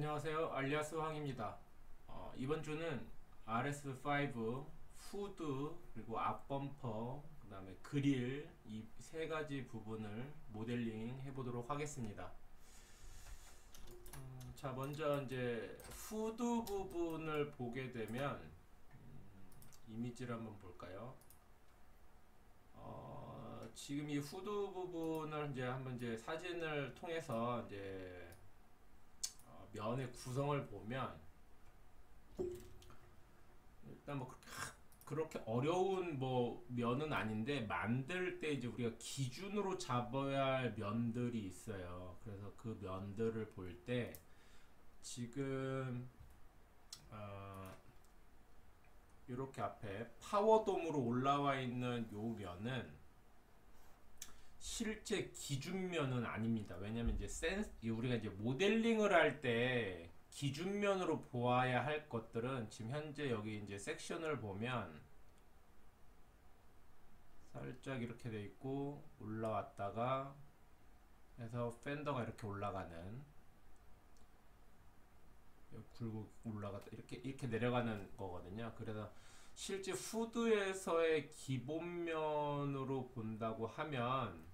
안녕하세요. 알리아스 황입니다. 이번 주는 RS5 후드 그리고 앞범퍼 그 다음에 그릴 이 세 가지 부분을 모델링 해보도록 하겠습니다. 자, 먼저 이제 후드 부분을 보게 되면 이미지를 한번 볼까요? 지금 이 후드 부분을 이제 한번 이제 사진을 통해서 이제 면의 구성을 보면 일단 뭐 그렇게 어려운 뭐 면은 아닌데, 만들 때 이제 우리가 기준으로 잡아야 할 면들이 있어요. 그래서 그 면들을 볼 때 지금 이렇게 앞에 파워돔으로 올라와 있는 요 면은 실제 기준면은 아닙니다. 왜냐면 이제 우리가 이제 모델링을 할 때 기준면으로 보아야 할 것들은 지금 현재 여기 이제 섹션을 보면 살짝 이렇게 돼 있고 올라왔다가 해서 팬더가 이렇게 올라가는, 굴곡 올라갔다 이렇게 내려가는 거거든요. 그래서 실제 후드에서의 기본면으로 본다고 하면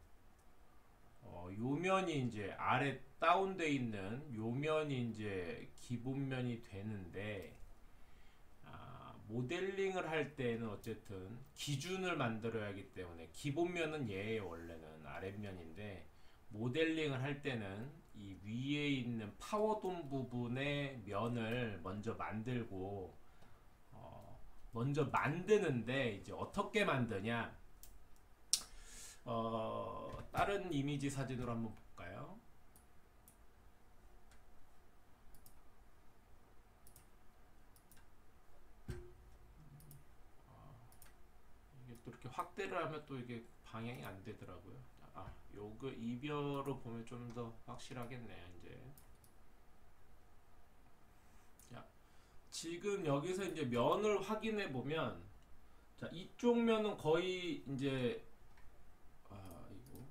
요면이 이제 아래 다운돼 있는 요면이 이제 기본면이 되는데, 모델링을 할 때는 어쨌든 기준을 만들어야 하기 때문에 기본면은 얘예요. 원래는 아랫면인데 모델링을 할 때는 이 위에 있는 파워돔 부분의 면을 먼저 만들고, 먼저 만드는데 이제 어떻게 만드냐, 다른 이미지 사진으로 한번 볼까요? 이게 또 이렇게 확대를 하면 또 이게 방향이 안 되더라고요. 요거 이별로 보면 좀 더 확실하겠네요. 이제 자, 지금 여기서 이제 면을 확인해 보면, 자, 이쪽 면은 거의 이제 이거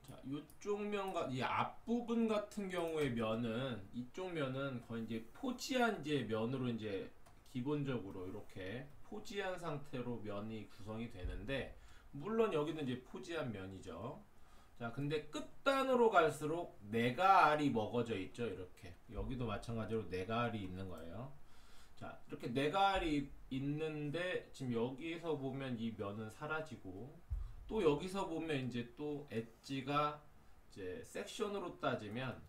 자, 이쪽 면과 이 앞부분 같은 경우의 면은, 이쪽 면은 거의 이제 포지한 이제 면으로 이제 기본적으로 이렇게 포지한 상태로 면이 구성이 되는데, 물론 여기는 이제 포지한 면이죠. 자, 근데 끝단으로 갈수록 네가알이 먹어져 있죠. 이렇게 여기도 마찬가지로 네가알이 있는 거예요. 자, 이렇게 네가알이 있는데 지금 여기서 보면 이 면은 사라지고, 또 여기서 보면 이제 또 엣지가 이제 섹션으로 따지면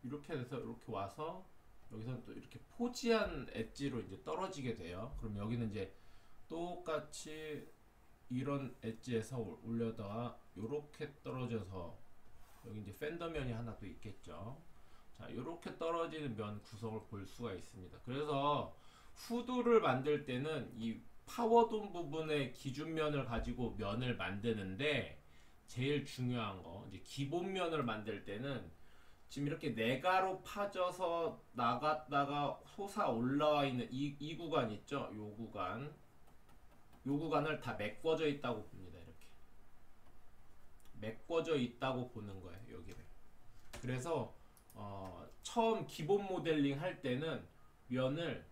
이렇게 돼서 이렇게 와서 여기서는 또 이렇게 포지한 엣지로 이제 떨어지게 돼요. 그럼 여기는 이제 똑같이 이런 엣지에서 올려다가 이렇게 떨어져서 여기 이제 팬더면이 하나 또 있겠죠. 자, 이렇게 떨어지는 면 구성을 볼 수가 있습니다. 그래서 후드를 만들 때는 이 파워돔 부분의 기준면을 가지고 면을 만드는데, 제일 중요한 거 이제 기본면을 만들 때는 지금 이렇게 네가로 파져서 나갔다가 솟아 올라와 있는 이 구간 있죠? 요 구간을 다 메꿔져 있다고 봅니다. 이렇게 메꿔져 있다고 보는 거예요. 여기를. 그래서 처음 기본 모델링 할 때는 면을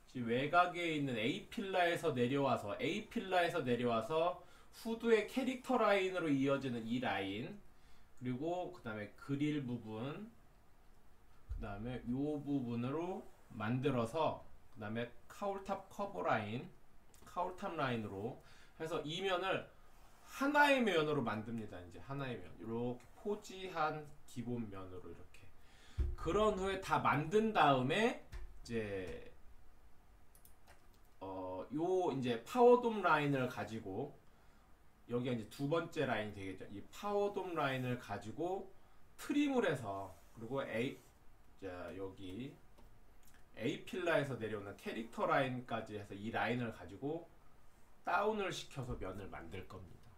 지금 외곽에 있는 A 필라에서 내려와서 후드의 캐릭터 라인으로 이어지는 이 라인, 그리고 그 다음에 그릴 부분, 그 다음에 요 부분으로 만들어서 그 다음에 카울탑 커버 라인, 카울탑 라인으로 해서 이 면을 하나의 면으로 만듭니다. 이제 하나의 면, 이렇게 포지한 기본 면으로 이렇게. 그런 후에 다 만든 다음에 이제 요 이제 파워돔 라인을 가지고, 여기가 이제 두 번째 라인이 되겠죠. 이 파워돔 라인을 가지고 트림을 해서, 그리고 자, 여기 A 필라에서 내려오는 캐릭터 라인까지 해서 이 라인을 가지고 다운을 시켜서 면을 만들 겁니다.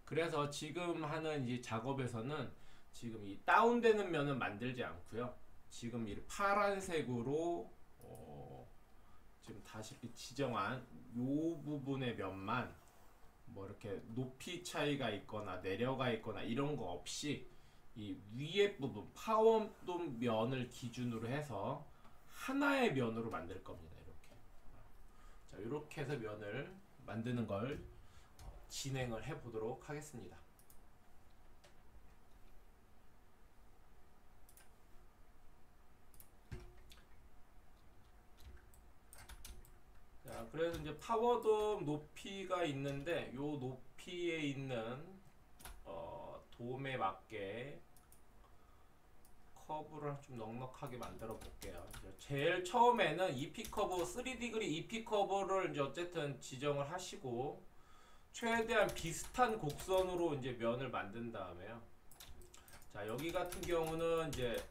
그래서 지금 하는 이 작업에서는 지금 이 다운되는 면은 만들지 않고요. 지금 이 파란색으로 지금 다시 지정한 요 부분의 면만 뭐 이렇게 높이 차이가 있거나 내려가 있거나 이런 거 없이 이 위에 부분 파워돔 면을 기준으로 해서 하나의 면으로 만들 겁니다. 이렇게. 자, 이렇게 해서 면을 만드는 걸 진행을 해 보도록 하겠습니다. 자, 그래서 이제 파워돔 높이가 있는데 요 높이에 있는 돔에 맞게 커브를 좀 넉넉하게 만들어 볼게요. 제일 처음에는 EP 커브 3D EP 커브를 이제 어쨌든 지정을 하시고 최대한 비슷한 곡선으로 이제 면을 만든 다음에요. 자, 여기 같은 경우는 이제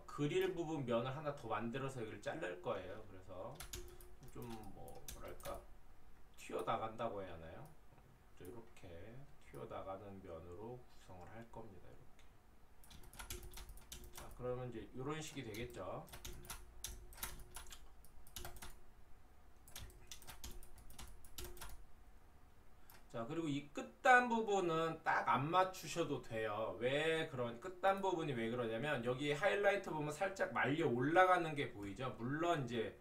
그릴 부분 면을 하나 더 만들어서 여기를 자를 거예요. 그래서 좀 뭐랄까 튀어 나간다고 해야 하나요? 이렇게 튀어 나가는 면으로 구성을 할 겁니다. 이렇게. 자, 그러면 이제 이런 식이 되겠죠. 자, 그리고 이 끝단 부분은 딱 안 맞추셔도 돼요. 왜 그런 끝단 부분이 왜 그러냐면 여기 하이라이트 보면 살짝 말려 올라가는 게 보이죠. 물론 이제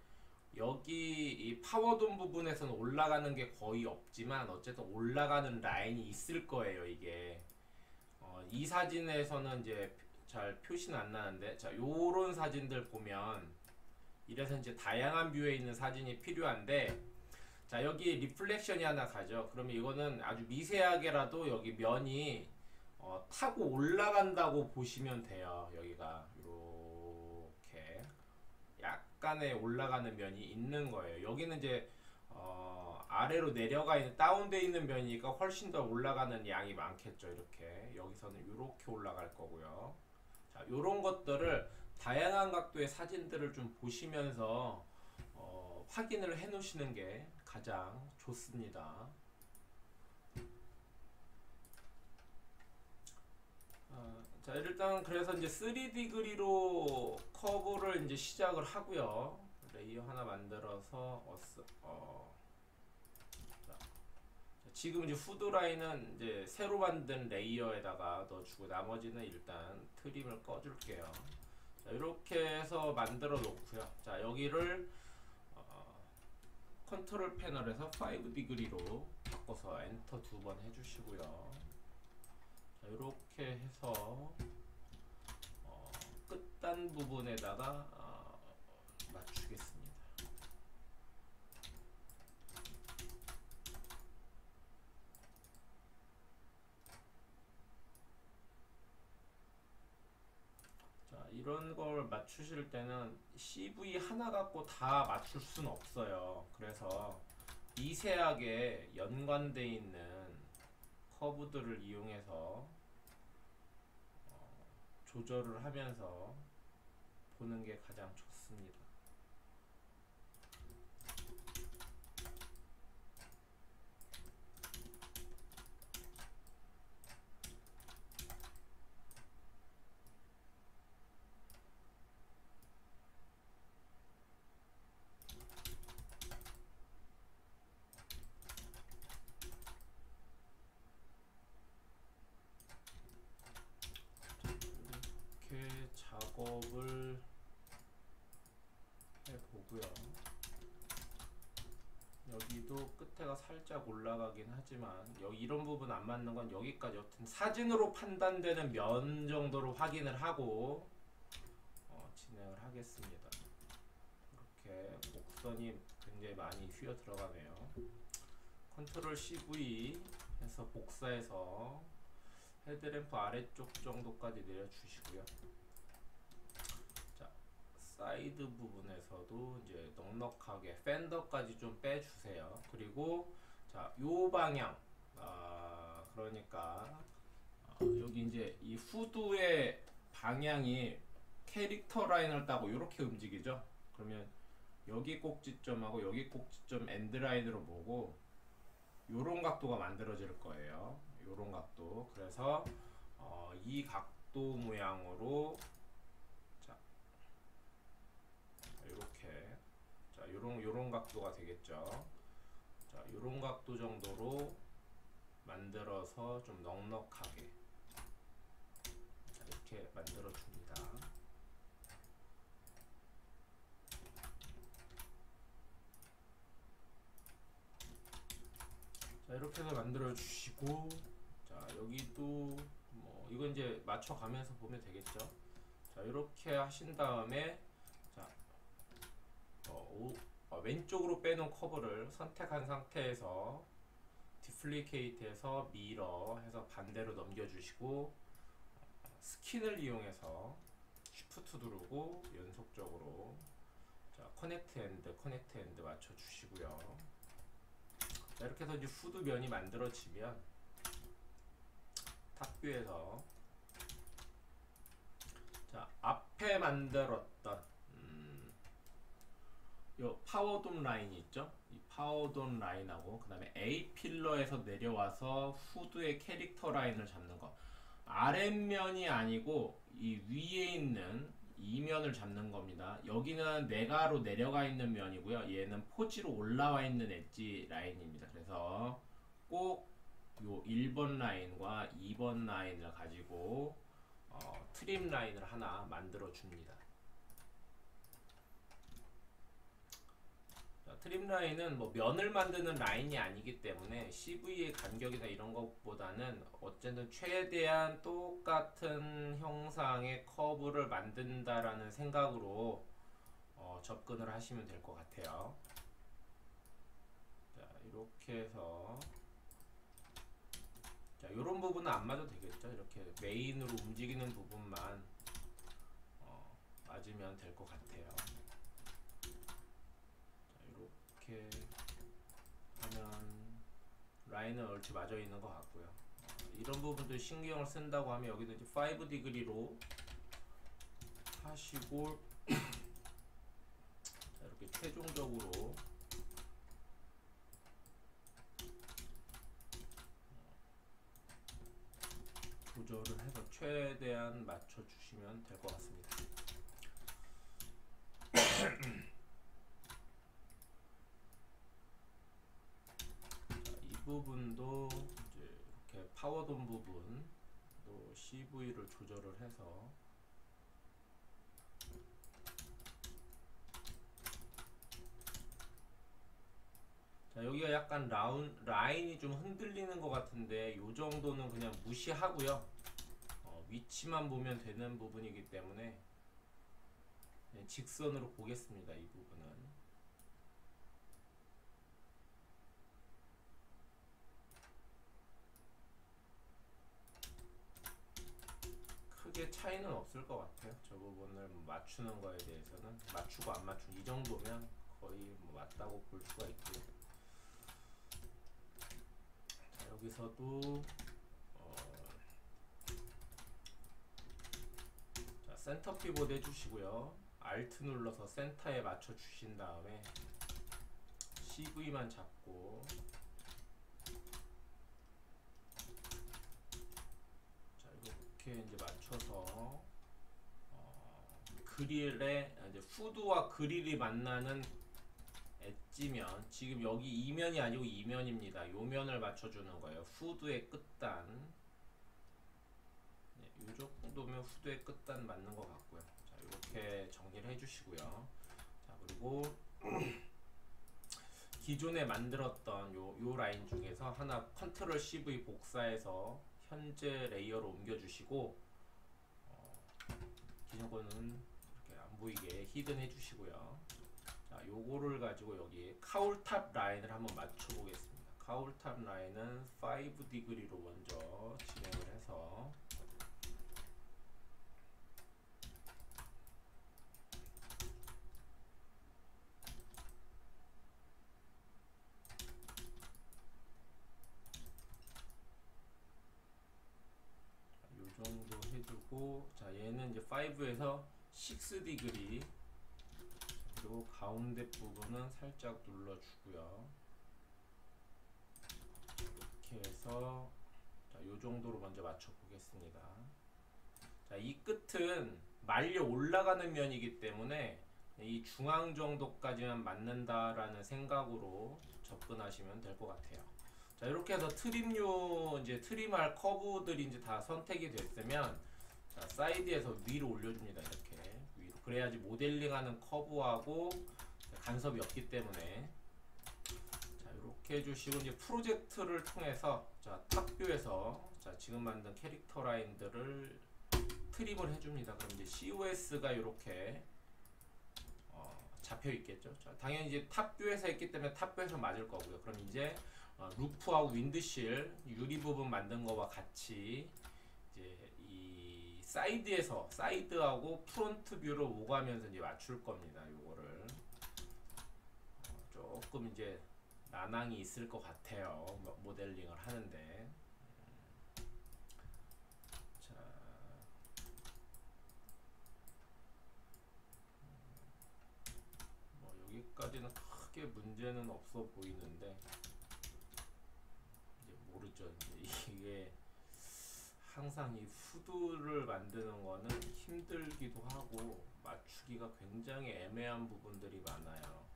여기 이 파워돔 부분에서는 올라가는 게 거의 없지만 어쨌든 올라가는 라인이 있을 거예요. 이게 이 사진에서는 이제 잘 표시는 안 나는데, 자, 요런 사진들 보면 이래서 이제 다양한 뷰에 있는 사진이 필요한데, 자, 여기 리플렉션이 하나 가죠. 그러면 이거는 아주 미세하게라도 여기 면이 타고 올라간다고 보시면 돼요. 여기가 이렇게 약간의 올라가는 면이 있는 거예요. 여기는 이제 아래로 내려가 있는 다운돼 있는 면이니까 훨씬 더 올라가는 양이 많겠죠. 이렇게 여기서는 이렇게 올라갈 거고요. 자, 요런 것들을 다양한 각도의 사진들을 좀 보시면서 확인을 해 놓으시는 게 가장 좋습니다. 자, 일단 그래서 이제 3D 그리로 커브를 이제 시작을 하고요. 레이어 하나 만들어서 자, 지금 이제 후드 라인은 이제 새로 만든 레이어에다가 넣어주고 나머지는 일단 트림을 꺼줄게요. 자, 이렇게 해서 만들어 놓고요. 자, 여기를 컨트롤 패널에서 5디그리로 바꿔서 엔터 2번 해주시고요. 자, 이렇게 해서 끝단 부분에다가 맞추겠습니다. 자, 이런 걸 맞추실 때는 CV 하나 갖고 다 맞출 수는 없어요. 그래서 미세하게 연관되어 있는 커브들을 이용해서 조절을 하면서 보는 게 가장 좋습니다. 이렇게 작업을 해보고요. 여기도 끝에가 살짝 올라가긴 하지만 여기 이런 부분 안 맞는 건 여기까지 여튼 사진으로 판단되는 면 정도로 확인을 하고 진행을 하겠습니다. 이렇게 곡선이 굉장히 많이 휘어 들어가네요. 컨트롤 CV 해서 복사해서 헤드램프 아래쪽 정도까지 내려주시고요. 자, 사이드 부분에서도 이제 넉넉하게 팬더까지 좀 빼주세요. 그리고 자, 요 방향, 그러니까 여기 이제 이 후드의 방향이 캐릭터 라인을 따고 이렇게 움직이죠. 그러면 여기 꼭지점하고 여기 꼭지점 엔드라인으로 보고 요런 각도가 만들어질 거예요. 요런 각도. 그래서 이 각도 모양으로 자, 이렇게 자, 요런 각도가 되겠죠. 자, 요런 각도 정도로 만들어서 좀 넉넉하게 자, 이렇게 만들어 줍니다. 자, 이렇게 해서 만들어 주시고, 자, 여기도 뭐 이거 이제 맞춰 가면서 보면 되겠죠. 자, 이렇게 하신 다음에 자, 왼쪽으로 빼놓은 커브를 선택한 상태에서 디플리케이트해서 미러 해서 반대로 넘겨주시고, 스킨을 이용해서 쉬프트 누르고 연속적으로 자, 커넥트 엔드 맞춰주시고요. 자, 이렇게 해서 이제 후드 면이 만들어지면 탑뷰에서 자, 앞에 만들었던 요 파워돔 라인이 있죠. 이 파워돔 라인하고 그 다음에 A 필러에서 내려와서 후드의 캐릭터 라인을 잡는 거, 아랫면이 아니고 이 위에 있는 이 면을 잡는 겁니다. 여기는 네가로 내려가 있는 면이고요. 얘는 포지로 올라와 있는 엣지 라인입니다. 그래서 꼭 요 1번 라인과 2번 라인을 가지고 트림 라인을 하나 만들어 줍니다. 트림 라인은 뭐 면을 만드는 라인이 아니기 때문에 CV의 간격이나 이런 것보다는 어쨌든 최대한 똑같은 형상의 커브를 만든다라는 생각으로 접근을 하시면 될 것 같아요. 자, 이렇게 해서 자, 이런 부분은 안 맞아도 되겠죠. 이렇게 메인으로 움직이는 부분만 맞으면 될 것 같아요. 이렇게 하면 라인은 얼추 맞아 있는 것 같고요. 이런 부분도 신경을 쓴다고 하면 여기도 이제 5디그리로 하시고 자, 이렇게 최종적으로 조절을 해서 최대한 맞춰 주시면 될 것 같습니다. 이 부분도 이제 이렇게 파워돔 부분 또 CV를 조절을 해서 자, 여기가 약간 라인이 좀 흔들리는 것 같은데 이 정도는 그냥 무시하고요. 위치만 보면 되는 부분이기 때문에 그냥 직선으로 보겠습니다. 이 부분은 크게 차이는 없을 것 같아요. 저 부분을 맞추는 거에 대해서는 맞추고 안 맞추고 이 정도면 거의 뭐 맞다고 볼 수가 있고요. 자, 여기서도 자, 센터 피봇 해주시고요. Alt 눌러서 센터에 맞춰 주신 다음에 CV만 잡고 자, 이렇게 이제 맞춰서 그릴에 이제 후드와 그릴이 만나는 엣지면, 지금 여기 2면이 아니고 2면입니다. 요 면을 맞춰주는 거예요. 후드의 끝단. 네, 요 정도면 후드의 끝단 맞는 것 같고요. 자, 이렇게 정리를 해주시고요. 자, 그리고 기존에 만들었던 요 라인 중에서 하나 컨트롤 CV 복사해서 현재 레이어로 옮겨주시고, 기존 거는 이렇게 안 보이게 히든 해주시고요. 자, 요거를 가지고 여기 카울탑 라인을 한번 맞춰 보겠습니다. 카울탑 라인은 5디그리로 먼저 진행을 해서 요 정도 해주고, 자, 얘는 이제 5에서 6디그리, 그리고 가운데 부분은 살짝 눌러주고요. 이렇게 해서 자, 요 정도로 먼저 맞춰 보겠습니다. 자, 이 끝은 말려 올라가는 면이기 때문에 이 중앙 정도까지만 맞는다라는 생각으로 접근하시면 될 것 같아요. 자, 이렇게 해서 트림류 이제 트림할 커브들이 이제 다 선택이 됐으면, 자, 사이드에서 위로 올려줍니다. 이렇게 위로. 그래야지 모델링하는 커브하고 간섭이 없기 때문에. 자, 이렇게 해주시고 이제 프로젝트를 통해서, 자, 탑뷰에서, 자, 지금 만든 캐릭터 라인들을 트림을 해줍니다. 그럼 이제 COS가 이렇게 잡혀 있겠죠. 자, 당연히 이제 탑뷰에서 했기 때문에 탑뷰에서 맞을 거고요. 그럼 이제 루프하고 윈드실 유리 부분 만든 거와 같이 이제 이 사이드에서 사이드하고 프론트 뷰로 오가면서 이제 맞출 겁니다. 요거를 조금 이제 난항이 있을 것 같아요. 모델링을 하는데. 자, 뭐 여기까지는 크게 문제는 없어 보이는데. 모르죠. 이게 항상 이 후드를 만드는 거는 힘들기도 하고 맞추기가 굉장히 애매한 부분들이 많아요.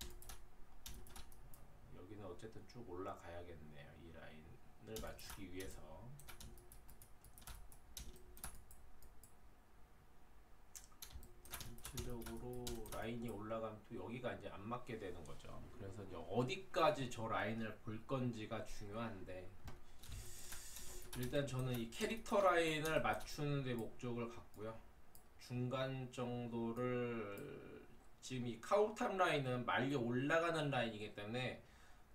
여기는 어쨌든 쭉 올라가야겠네요. 이 라인을 맞추기 위해서. 전체적으로 라인이 올라가면 또 여기가 이제 안 맞게 되는 거죠. 그래서 이제 어디까지 저 라인을 볼 건지가 중요한데, 일단 저는 이 캐릭터 라인을 맞추는 데 목적을 갖고요. 중간 정도를, 지금 이 카우탑 라인은 말려 올라가는 라인이기 때문에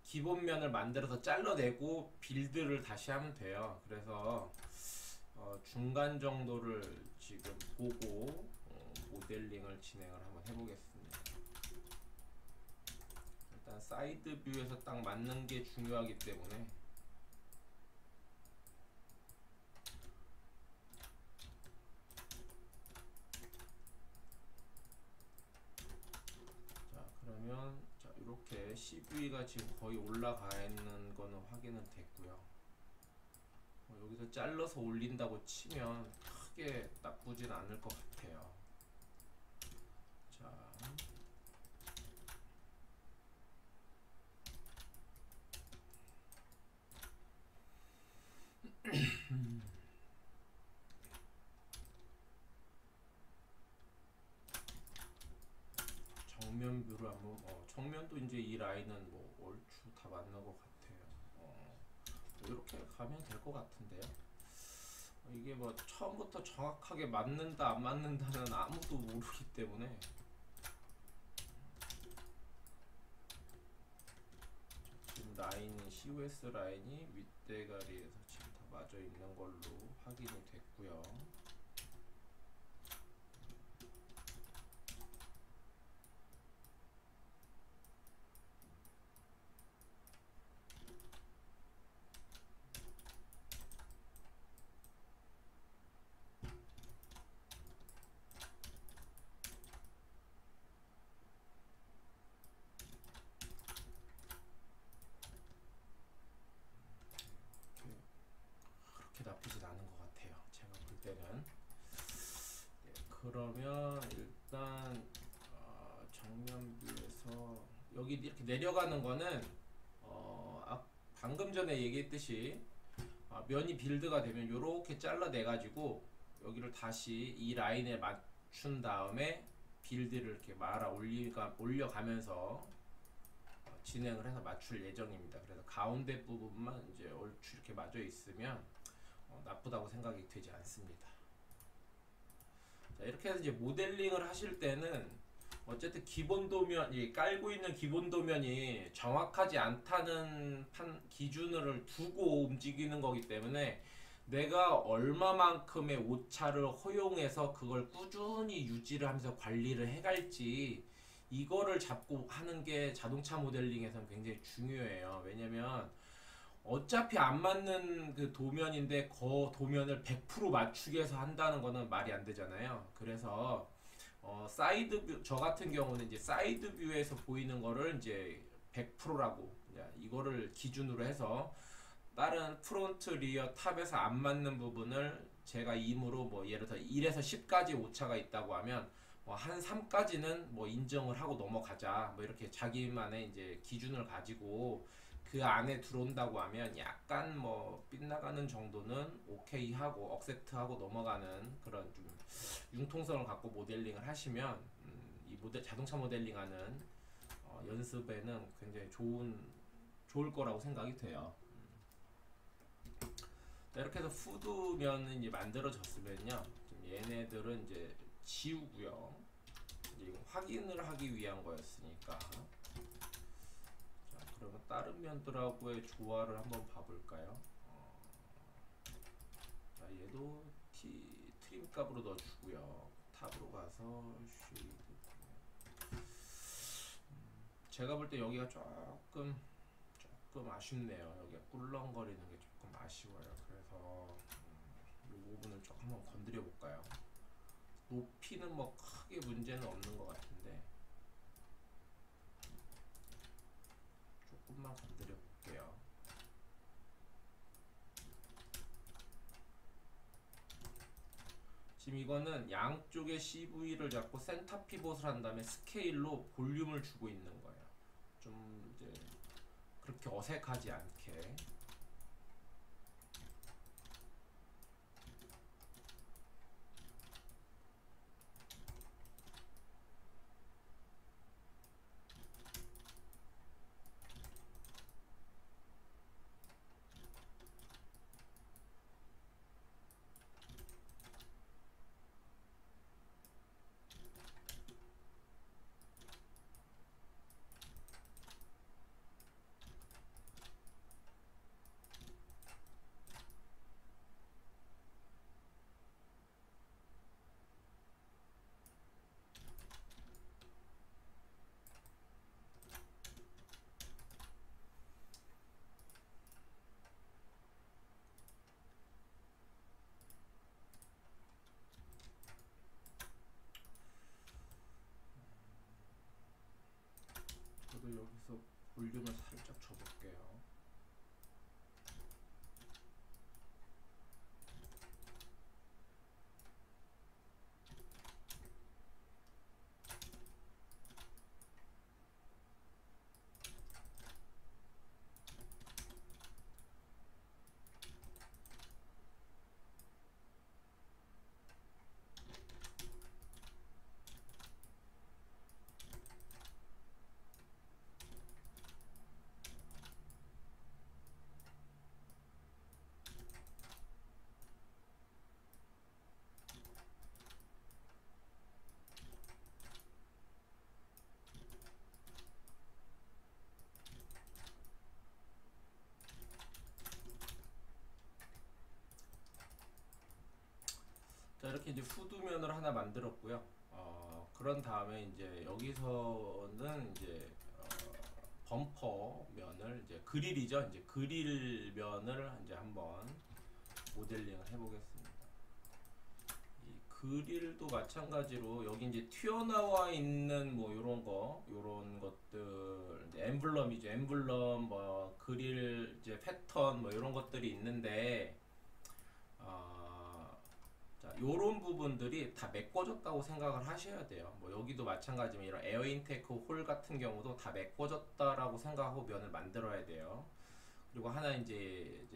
기본면을 만들어서 잘라내고 빌드를 다시 하면 돼요. 그래서 중간 정도를 지금 보고 모델링을 진행을 한번 해보겠습니다. 일단 사이드 뷰에서 딱 맞는 게 중요하기 때문에, 자, 이렇게 CV가 지금 거의 올라가 있는 거는 확인은 됐고요. 여기서 잘라서 올린다고 치면 크게 나쁘진 않을 것 같아요. 자, 정면 뷰를 한번, 정면도 이제 이 라인은 뭐 얼추 다 맞는 것 같아요. 이렇게 가면 될 것 같은데요. 이게 뭐 처음부터 정확하게 맞는다 안 맞는다는 아무도 모르기 때문에. 지금 라인이 COS 라인이 윗대가리에서 지금 다 맞아 있는 걸로 확인이 됐고요. 나쁘진 않은 것 같아요. 제가 볼 때는. 네, 그러면 일단 정면 뷰에서 여기 이렇게 내려가는 거는 방금 전에 얘기했듯이 면이 빌드가 되면 이렇게 잘라내 가지고 여기를 다시 이 라인에 맞춘 다음에 빌드를 이렇게 말아 올려가면서 진행을 해서 맞출 예정입니다. 그래서 가운데 부분만 이제 얼추 이렇게 맞아 있으면 나쁘다고 생각이 되지 않습니다. 자, 이렇게 해서 이제 모델링을 하실 때는 어쨌든 기본 도면이 깔고 있는 기본 도면이 정확하지 않다는 기준을 두고 움직이는 거기 때문에 내가 얼마만큼의 오차를 허용해서 그걸 꾸준히 유지를 하면서 관리를 해갈지, 이거를 잡고 하는 게 자동차 모델링에서는 굉장히 중요해요. 왜냐면 어차피 안 맞는 그 도면인데 그 도면을 100% 맞추기 위해서 한다는 거는 말이 안 되잖아요. 그래서 사이드 뷰, 저 같은 경우는 이제 사이드 뷰에서 보이는 거를 이제 100%라고 이거를 기준으로 해서, 다른 프론트, 리어, 탑에서 안 맞는 부분을 제가 임으로 뭐 예를 들어 1에서 10까지 오차가 있다고 하면 뭐 한 3까지는 뭐 인정을 하고 넘어가자, 뭐 이렇게 자기만의 이제 기준을 가지고 그 안에 들어온다고 하면 약간 뭐 빗나가는 정도는 오케이 하고 억셉트하고 넘어가는 그런 좀 융통성을 갖고 모델링을 하시면 이 자동차 모델링하는 연습에는 굉장히 좋을 거라고 생각이 돼요. 이렇게 해서 후드면은 이제 만들어졌으면요, 얘네들은 이제 지우고요. 이제 확인을 하기 위한 거였으니까. 자, 그러면 다른 면들하고의 조화를 한번 봐볼까요? 자, 얘도 트림 값으로 넣어주고요. 탑으로 가서 제가 볼 때 여기가 조금 아쉽네요. 여기가 꿀렁거리는 게 조금 아쉬워요. 그래서 이 부분을 조금 한번 건드려 볼까요? 높이는 뭐 크게 문제는 없는 것 같은데 조금만 건드려 볼게요. 지금 이거는 양쪽의 CV를 잡고 센터 피봇을 한 다음에 스케일로 볼륨을 주고 있는 거예요. 좀 이제 그렇게 어색하지 않게. 저도 여기서 볼륨을 살짝 줘볼게요. 자, 이렇게 이제 후드면을 하나 만들었고요. 그런 다음에 이제 여기서는 이제 범퍼 면을 이제 그릴이죠. 이제 그릴 면을 이제 한번 모델링을 해보겠습니다. 이 그릴도 마찬가지로 여기 이제 튀어나와 있는 뭐 요런 것들 이제 엠블럼이죠. 엠블럼 뭐 그릴 이제 패턴 뭐 이런 것들이 있는데 자, 요런 부분들이 다 메꿔졌다고 생각을 하셔야 돼요. 뭐 여기도 마찬가지면 이런 에어 인테이크 홀 같은 경우도 다 메꿔졌다라고 생각하고 면을 만들어야 돼요. 그리고 하나 이제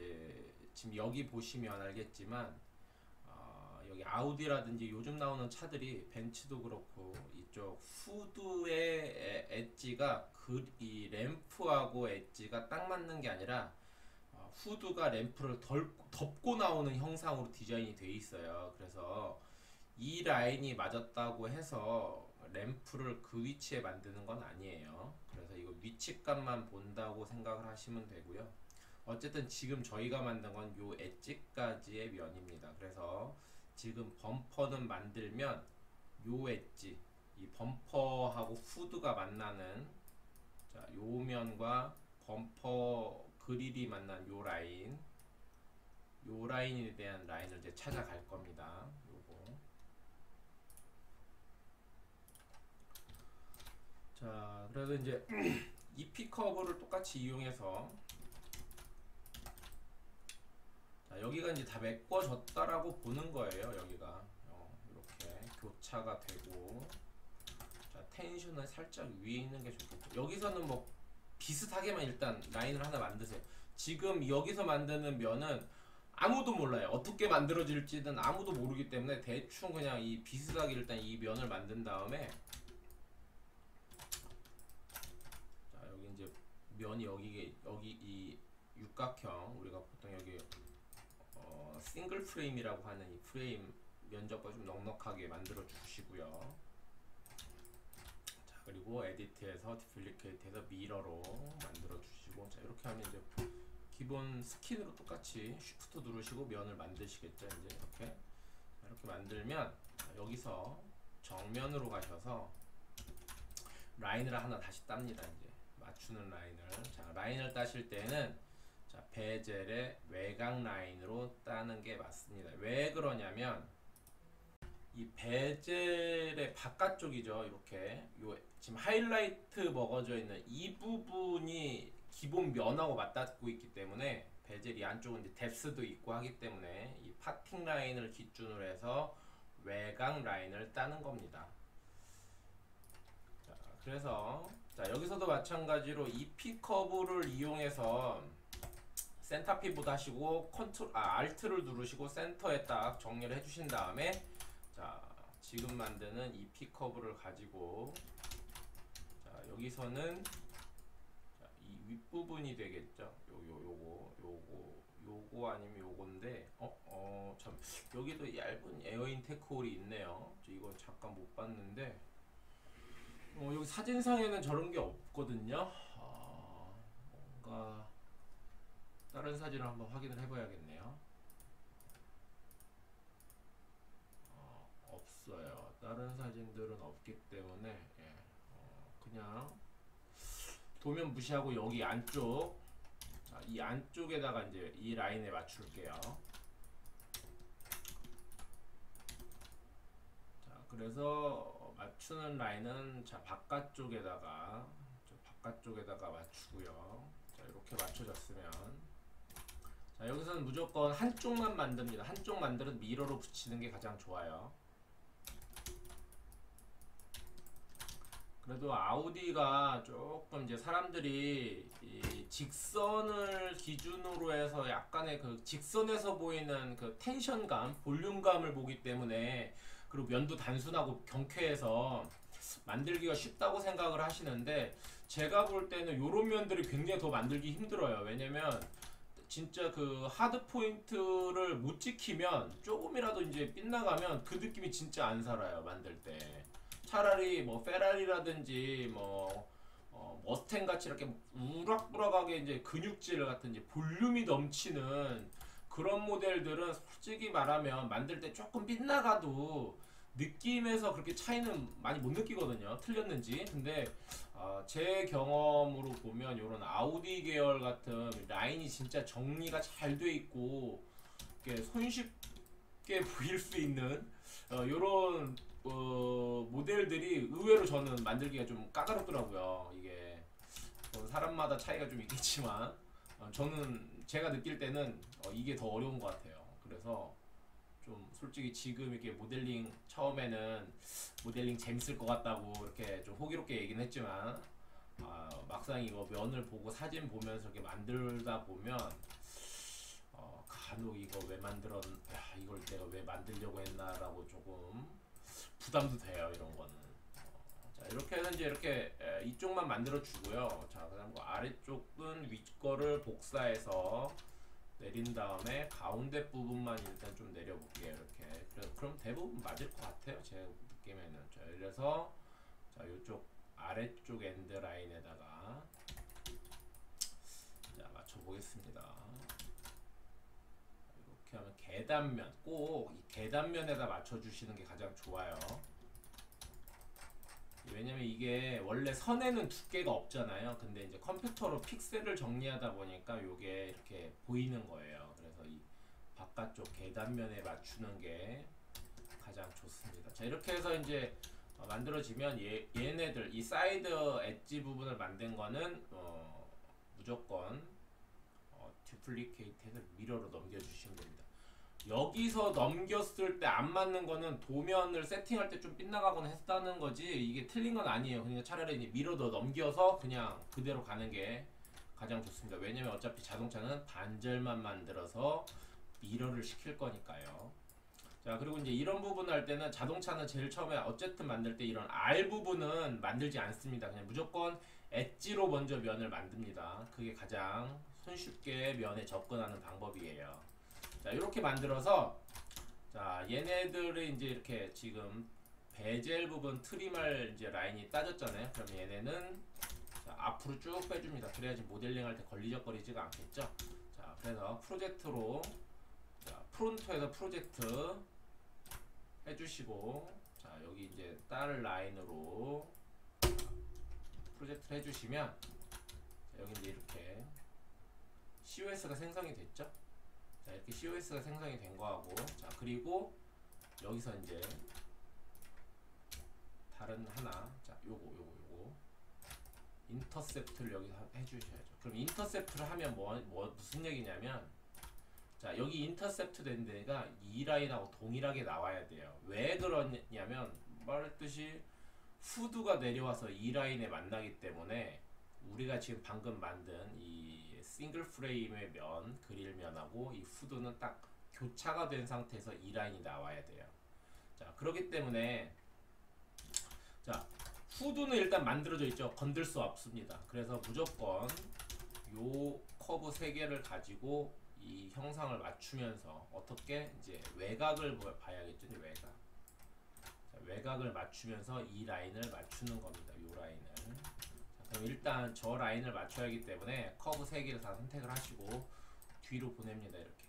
지금 여기 보시면 알겠지만 여기 아우디라든지 요즘 나오는 차들이 벤츠도 그렇고 이쪽 후드의 엣지가 이 램프하고 엣지가 딱 맞는 게 아니라 후드가 램프를 덮고 나오는 형상으로 디자인이 돼 있어요. 그래서 이 라인이 맞았다고 해서 램프를 그 위치에 만드는 건 아니에요. 그래서 이거 위치값만 본다고 생각을 하시면 되고요. 어쨌든 지금 저희가 만든 건 요 엣지까지의 면입니다. 그래서 지금 범퍼는 만들면 요 엣지, 이 범퍼하고 후드가 만나는 자, 요 면과 범퍼 그릴이 만난 요 라인에 대한 라인을 이제 찾아갈 겁니다. 요거. 자, 그래서 이제 EP 커브를 똑같이 이용해서 자, 여기가 이제 다 메꿔졌다라고 보는 거예요. 여기가 이렇게 교차가 되고 자, 텐션을 살짝 위에 있는 게 좋겠고 여기서는 뭐 비슷하게만 일단 라인을 하나 만드세요. 지금 여기서 만드는 면은 아무도 몰라요. 어떻게 만들어질지는 아무도 모르기 때문에 대충 그냥 이 비슷하게 일단 이 면을 만든 다음에, 자 여기 이제 면이 여기 이 육각형, 우리가 보통 여기 싱글 프레임이라고 하는 이 프레임 면적과 좀 넉넉하게 만들어 주시고요. 자 그리고 에디트에서 디플리케이트해서 미러로 만들어 주시고, 자 이렇게 하면 이제 기본 스킨으로 똑같이 쉬프트 누르시고 면을 만드시겠죠. 이제 이렇게 만들면, 여기서 정면으로 가셔서 라인을 하나 다시 땁니다. 이제 맞추는 라인을, 자 라인을 따실 때는 자 베젤의 외곽 라인으로 따는 게 맞습니다. 왜 그러냐면 이 베젤의 바깥쪽이죠. 이렇게 지금 하이라이트 먹어져 있는 이 부분이 기본 면하고 맞닿고 있기 때문에, 베젤 이 안쪽은 이제 뎁스도 있고 하기 때문에 이 파팅 라인을 기준으로 해서 외곽 라인을 따는 겁니다. 자, 그래서 자 여기서도 마찬가지로 이 피 커브를 이용해서 센터 피보드 하시고 알트를 누르시고 센터에 딱 정리를 해주신 다음에, 자 지금 만드는 이 피 커브를 가지고, 자 여기서는 이 윗부분이 되겠죠. 요거 아니면 요건데, 참 여기도 얇은 에어인 테크홀이 있네요. 저 이거 잠깐 못 봤는데, 여기 사진상에는 저런 게 없거든요. 뭔가 다른 사진을 한번 확인을 해봐야겠네요. 없어요. 다른 사진들은 없기 때문에, 예, 그냥 도면 무시하고 여기 안쪽, 자, 이 안쪽에다가 이제 이 라인에 맞출게요. 자, 그래서 맞추는 라인은 자 바깥쪽에다가 맞추고요. 자, 이렇게 맞춰졌으면, 자 여기서는 무조건 한쪽만 만듭니다. 한쪽 만들어서 미러로 붙이는 게 가장 좋아요. 그래도 아우디가 조금 이제 사람들이 이 직선을 기준으로 해서 약간의 그 직선에서 보이는 그 텐션감, 볼륨감을 보기 때문에, 그리고 면도 단순하고 경쾌해서 만들기가 쉽다고 생각을 하시는데, 제가 볼 때는 요런 면들이 굉장히 더 만들기 힘들어요. 왜냐면 진짜 그 하드 포인트를 못 지키면, 조금이라도 이제 빗나가면 그 느낌이 진짜 안 살아요, 만들 때. 차라리 뭐 페라리라든지 뭐 머스탱 같이 이렇게 우락부락하게 이제 근육질 같은 이제 볼륨이 넘치는 그런 모델들은 솔직히 말하면 만들 때 조금 빗나가도 느낌에서 그렇게 차이는 많이 못 느끼거든요. 틀렸는지. 근데 제 경험으로 보면 이런 아우디 계열 같은 라인이 진짜 정리가 잘 돼 있고 이렇게 손쉽게 보일 수 있는 요런 모델들이 의외로 저는 만들기가 좀 까다롭더라고요. 이게 사람마다 차이가 좀 있겠지만, 저는 제가 느낄 때는 이게 더 어려운 것 같아요. 그래서 좀 솔직히 지금 이렇게 모델링 처음에는 모델링 재밌을 것 같다고 이렇게 좀 호기롭게 얘기는 했지만, 막상 이거 면을 보고 사진 보면서 이렇게 만들다 보면 간혹 이거 왜 이걸 내가 왜 만들려고 했나라고 조금 부담도 돼요. 이런 거는. 자 이렇게 해서 이제 이렇게 이쪽만 만들어 주고요. 자 그다음 아래쪽은 윗거를 복사해서 내린 다음에 가운데 부분만 일단 좀 내려볼게요. 이렇게. 그럼 대부분 맞을 것 같아요. 제 느낌에는. 자 이래서 자 이쪽 아래쪽 엔드 라인에다가 자 맞춰 보겠습니다. 이렇게 하면 계단면, 꼭 이 계단면에다 맞춰 주시는 게 가장 좋아요. 왜냐면 이게 원래 선에는 두께가 없잖아요. 근데 이제 컴퓨터로 픽셀을 정리하다 보니까 요게 이렇게 보이는 거예요. 그래서 이 바깥쪽 계단면에 맞추는 게 가장 좋습니다. 자 이렇게 해서 이제 만들어지면 얘네들 이 사이드 엣지 부분을 만든 거는 무조건 듀플리케이트해서 미러로 넘겨주시면 됩니다. 여기서 넘겼을 때 안 맞는 거는 도면을 세팅할 때 좀 빗나가거나 했다는 거지 이게 틀린 건 아니에요. 그냥 차라리 미러도 넘겨서 그냥 그대로 가는 게 가장 좋습니다. 왜냐면 어차피 자동차는 반절만 만들어서 미러를 시킬 거니까요. 자, 그리고 이제 이런 부분 할 때는 자동차는 제일 처음에 어쨌든 만들 때 이런 R 부분은 만들지 않습니다. 그냥 무조건 엣지로 먼저 면을 만듭니다. 그게 가장 손쉽게 면에 접근하는 방법이에요. 자, 이렇게 만들어서 자, 얘네들을 이제 이렇게 지금 베젤 부분 트림할 이제 라인이 따졌잖아요. 그럼 얘네는 자, 앞으로 쭉 빼줍니다. 그래야지 모델링 할 때 걸리적거리지가 않겠죠. 자, 그래서 프로젝트로 자, 프론트에서 프로젝트 해주시고 자, 여기 이제 딸 라인으로 프로젝트를 해주시면 자, 여기 이제 이렇게 COS가 생성이 됐죠. 자, 이렇게 COS가 생성이 된 거하고 자, 그리고 여기서 이제 다른 하나 자, 요거 인터셉트를 여기서 해주셔야죠. 그럼 인터셉트를 하면 무슨 얘기냐면 자, 여기 인터셉트 된 데가 이 라인하고 동일하게 나와야 돼요. 왜 그러냐면 말했듯이 후드가 내려와서 이 라인에 만나기 때문에 우리가 지금 방금 만든 이 싱글 프레임의 면, 그릴면하고 이 후드는 딱 교차가 된 상태에서 이 라인이 나와야 돼요. 자, 그렇기 때문에 자, 후드는 일단 만들어져 있죠. 건들 수 없습니다. 그래서 무조건 요 커브 3개를 가지고 이 형상을 맞추면서 어떻게 이제 외곽을 봐야겠죠. 외곽. 자, 외곽을 맞추면서 이 라인을 맞추는 겁니다. 요 라인을. 자, 그럼 일단 저 라인을 맞춰야 하기 때문에 커브 3개를 다 선택을 하시고 뒤로 보냅니다. 이렇게.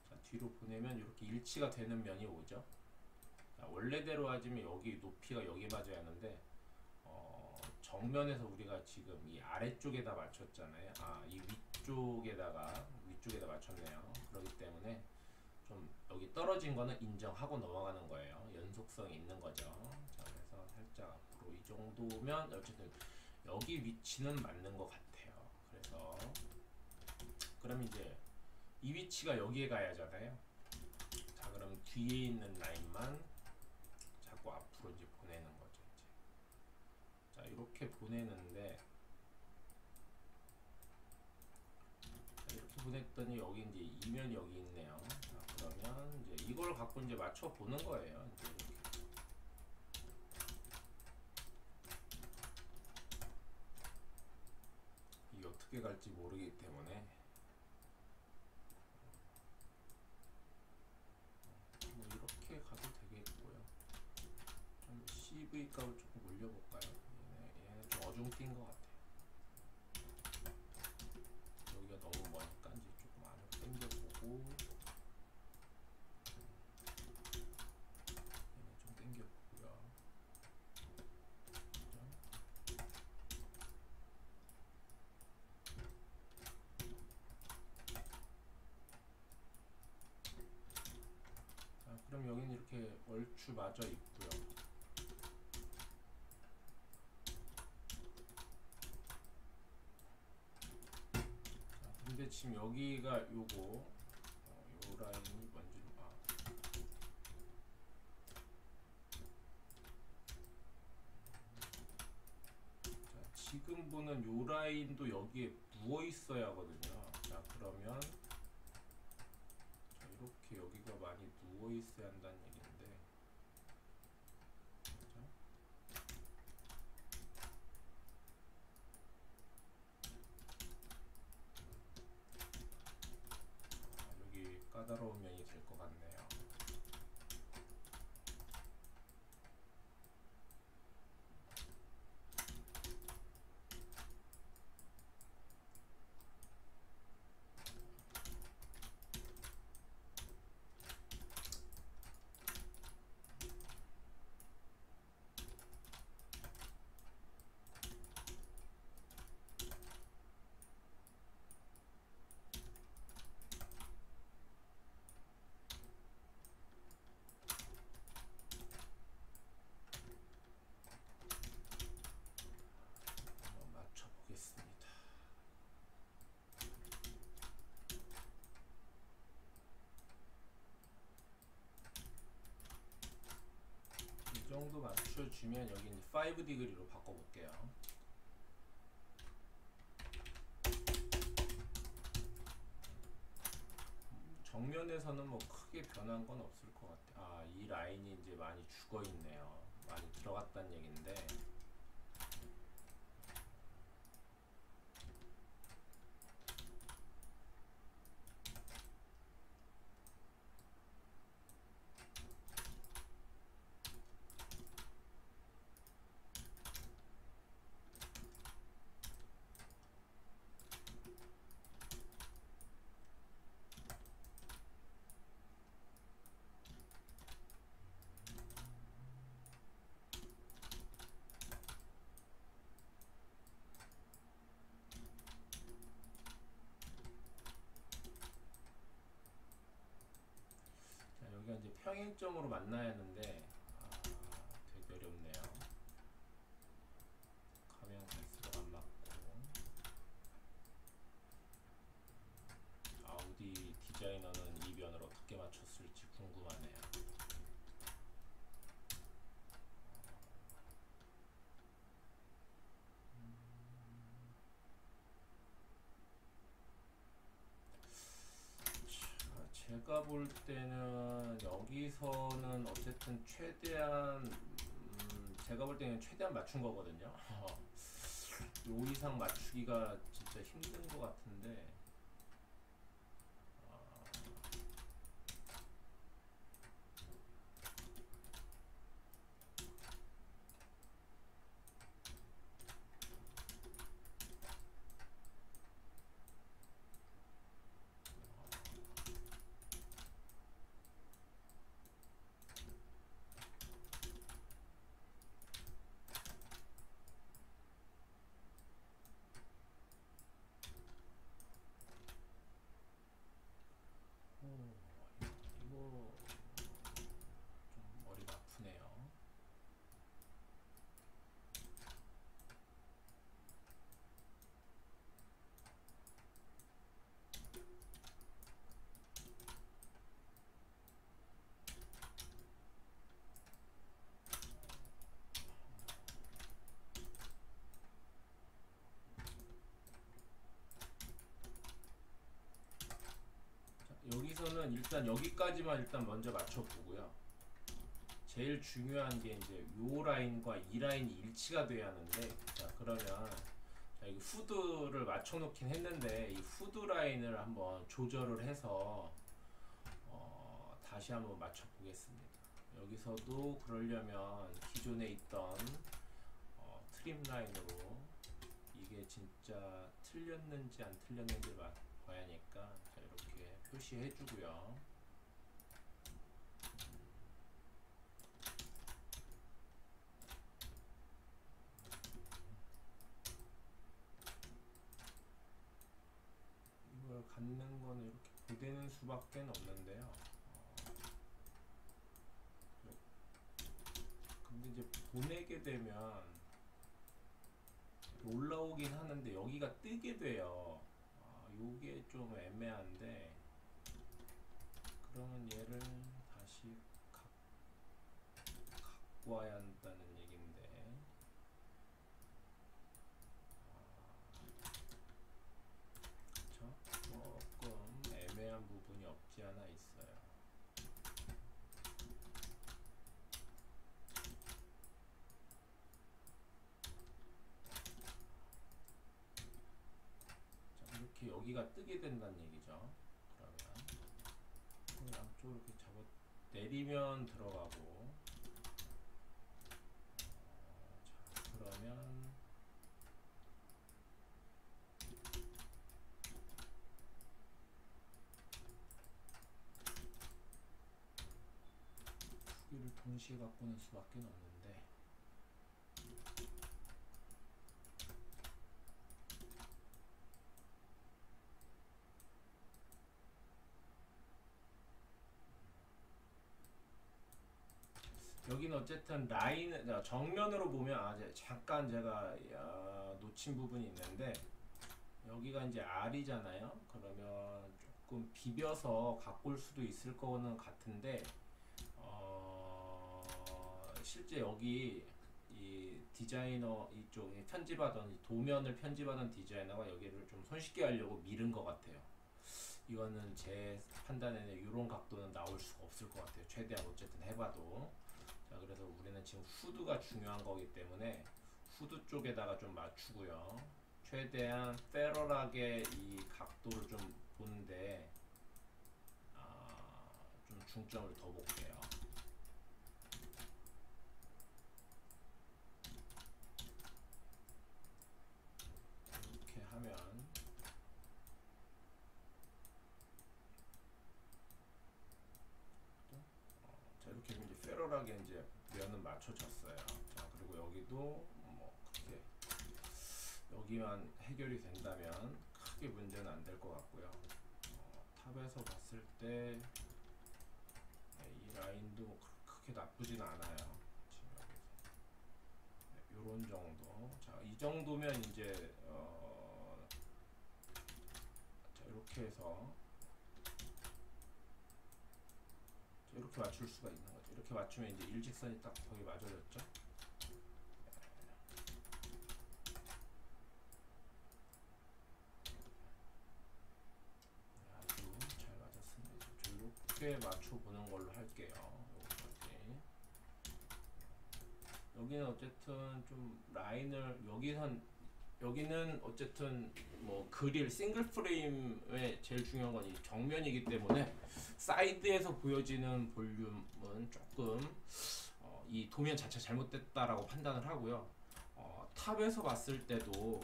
자, 뒤로 보내면 이렇게 일치가 되는 면이 오죠. 자, 원래대로 하지만 여기 높이가 여기 맞아야 하는데 정면에서 우리가 지금 이 아래쪽에다 맞췄잖아요. 아, 이 위쪽에다 맞췄네요. 그렇기 때문에 좀 여기 떨어진 거는 인정하고 넘어가는 거예요. 연속성이 있는 거죠. 자, 그래서 살짝 앞으로 이 정도면 어쨌든 여기 위치는 맞는 것 같아요. 그래서 그럼 이제 이 위치가 여기에 가야 하잖아요. 자, 그럼 뒤에 있는 라인만 자꾸 앞으로 이제 보내는 거죠. 자, 이렇게 보내는데 자, 이렇게 보냈더니 여기 이제 이면이 여기 있네요. 자, 그러면 이제 이걸 갖고 이제 맞춰 보는 거예요. 이제 이렇게. 이게 어떻게 갈지 모르기 때문에 뭐 이렇게 가도 되겠고요. 좀 CV 값을 조금 올려볼까요? 얘는 좀 어중뛴 것 같아요. 여기가 너무 머니까 이제 조금 안으로 당겨보고 얘는 좀 당겨보고요. 자, 그럼 여기는 이렇게 얼추 맞아 있고요. 근데 지금 여기가 요거 요 라인이 뭔지 자, 지금 보는 요 라인도 여기에 누워 있어야 하거든요. 자, 그러면 자, 이렇게 여기가 많이 누워 있어야 한다는 얘기인데 그죠? 여기 까다로운 면이 될 것 같네요. 맞춰주면 여기 이제 5디그리로 바꿔볼게요. 정면에서는 뭐 크게 변한 건 없을 것 같아. 아, 이 라인이 이제 많이 죽어 있네요. 많이 들어갔다는 얘긴데. 자, 여기가 이제 평행점으로 만나야 하는데 되게 어렵네요. 가면 갈수록 안 맞고. 아우디 디자이너는 이 변을 어떻게 맞췄을지 궁금하네요. 제가 볼 때는 여기서는 어쨌든 최대한 제가 볼 때는 최대한 맞춘 거거든요. 요 이상 맞추기가 진짜 힘든 것 같은데. 이거 좀 머리가 아프네요. 여기서는 일단 여기까지만 일단 먼저 맞춰보고요. 제일 중요한 게 이제 요 라인과 이 라인이 일치가 돼야 하는데, 자 그러면 자, 이 후드를 맞춰 놓긴 했는데 이 후드 라인을 한번 조절을 해서 다시 한번 맞춰 보겠습니다. 여기서도 그러려면 기존에 있던 트림 라인으로 이게 진짜 틀렸는지 안 틀렸는지 봐야 하니까, 자 이렇게 표시해 주고요. 이걸 갖는 거는 이렇게 고대는 수밖에 없는데요. 근데 이제 보내게 되면 올라오긴 하는데 여기가 뜨게 돼요. 요게 좀 애매한데, 그러면 얘를 다시 갖고 와야 한다는 얘긴데, 그쵸? 조금 애매한 부분이 없지 않아 있어요. 자, 이렇게 여기가 뜨게 된다는 얘기죠. 그러면 양쪽으로 이렇게 잡아 내리면 들어가고, 자 그러면 두 개를 동시에 갖고는 수밖에 없는데, 여기는 어쨌든 라인 정면으로 보면 잠깐 제가 놓친 부분이 있는데, 여기가 이제 R이잖아요. 그러면 조금 비벼서 갖고 올 수도 있을 거는 같은데, 실제 여기 이 디자이너 이쪽에 편집하던 이 도면을 편집하던 디자이너가 여기를 좀 손쉽게 하려고 미른 것 같아요. 이거는 제 판단에는 이런 각도는 나올 수가 없을 것 같아요. 최대한 어쨌든 해봐도. 자, 그래서 우리는 지금 후드가 중요한 거기 때문에 후드 쪽에다가 좀 맞추고요. 최대한 페럴하게 이 각도를 좀 보는데 좀 중점을 더 볼게요. 이렇게 하면 자, 이렇게 이제 페럴하게 이제 면은 맞춰졌어요. 자, 그리고 여기도 뭐 크게 여기만 해결이 된다면 크게 문제는 안 될 것 같고요. 탑에서 봤을 때 이 라인도 크게 나쁘진 않아요. 요런 정도. 자, 이 정도면 이제 자, 이렇게 해서 자, 이렇게 맞출 수가 있는 거죠. 이렇게 맞추면 이제 일직선이 딱 거기 맞아졌죠. 아주 잘 맞았습니다. 이렇게 맞춰보는 걸로 할게요. 여기까지. 여기는 어쨌든 좀 라인을 여기는 어쨌든 뭐 그릴 싱글 프레임의 제일 중요한 건 이 정면이기 때문에 사이드에서 보여지는 볼륨은 조금 이 도면 자체 잘못됐다라고 판단을 하고요. 탑에서 봤을 때도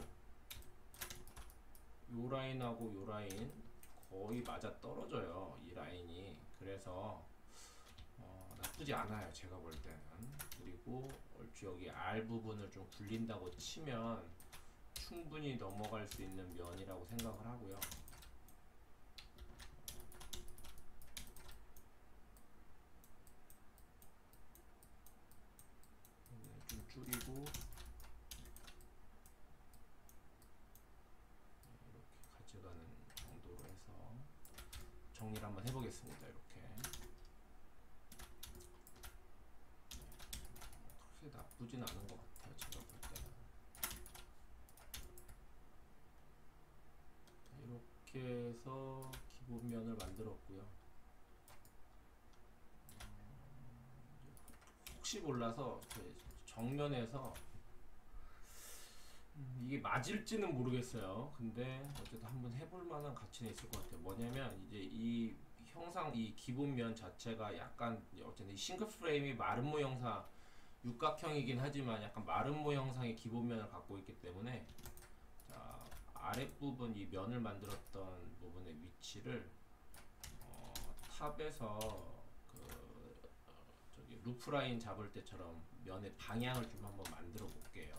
요 라인하고 요 라인 거의 맞아 떨어져요. 이 라인이. 그래서 나쁘지 않아요. 제가 볼 때는. 그리고 얼추 여기 R 부분을 좀 굴린다고 치면 충분히 넘어갈 수 있는 면이라고 생각을 하고요. 좀 줄이고 이렇게 가져가는 정도로 해서 정리를 한번 해보겠습니다. 이렇게 그렇게 나쁘진 않은 것 같아요. 제가 볼 때는. 이렇게 해서 기본면을 만들었고요. 혹시 몰라서 정면에서 이게 맞을지는 모르겠어요. 근데 어쨌든 한번 해볼 만한 가치는 있을 것 같아요. 뭐냐면 이제 이 형상 이 기본면 자체가 약간 어쨌든 싱글 프레임이 마른 모형상 육각형이긴 하지만 약간 마른 모형상의 기본면을 갖고 있기 때문에 자, 아랫부분 이 면을 만들었던 부분의 위치를 탑에서 저기 루프라인 잡을 때처럼 면의 방향을 좀 한번 만들어 볼게요.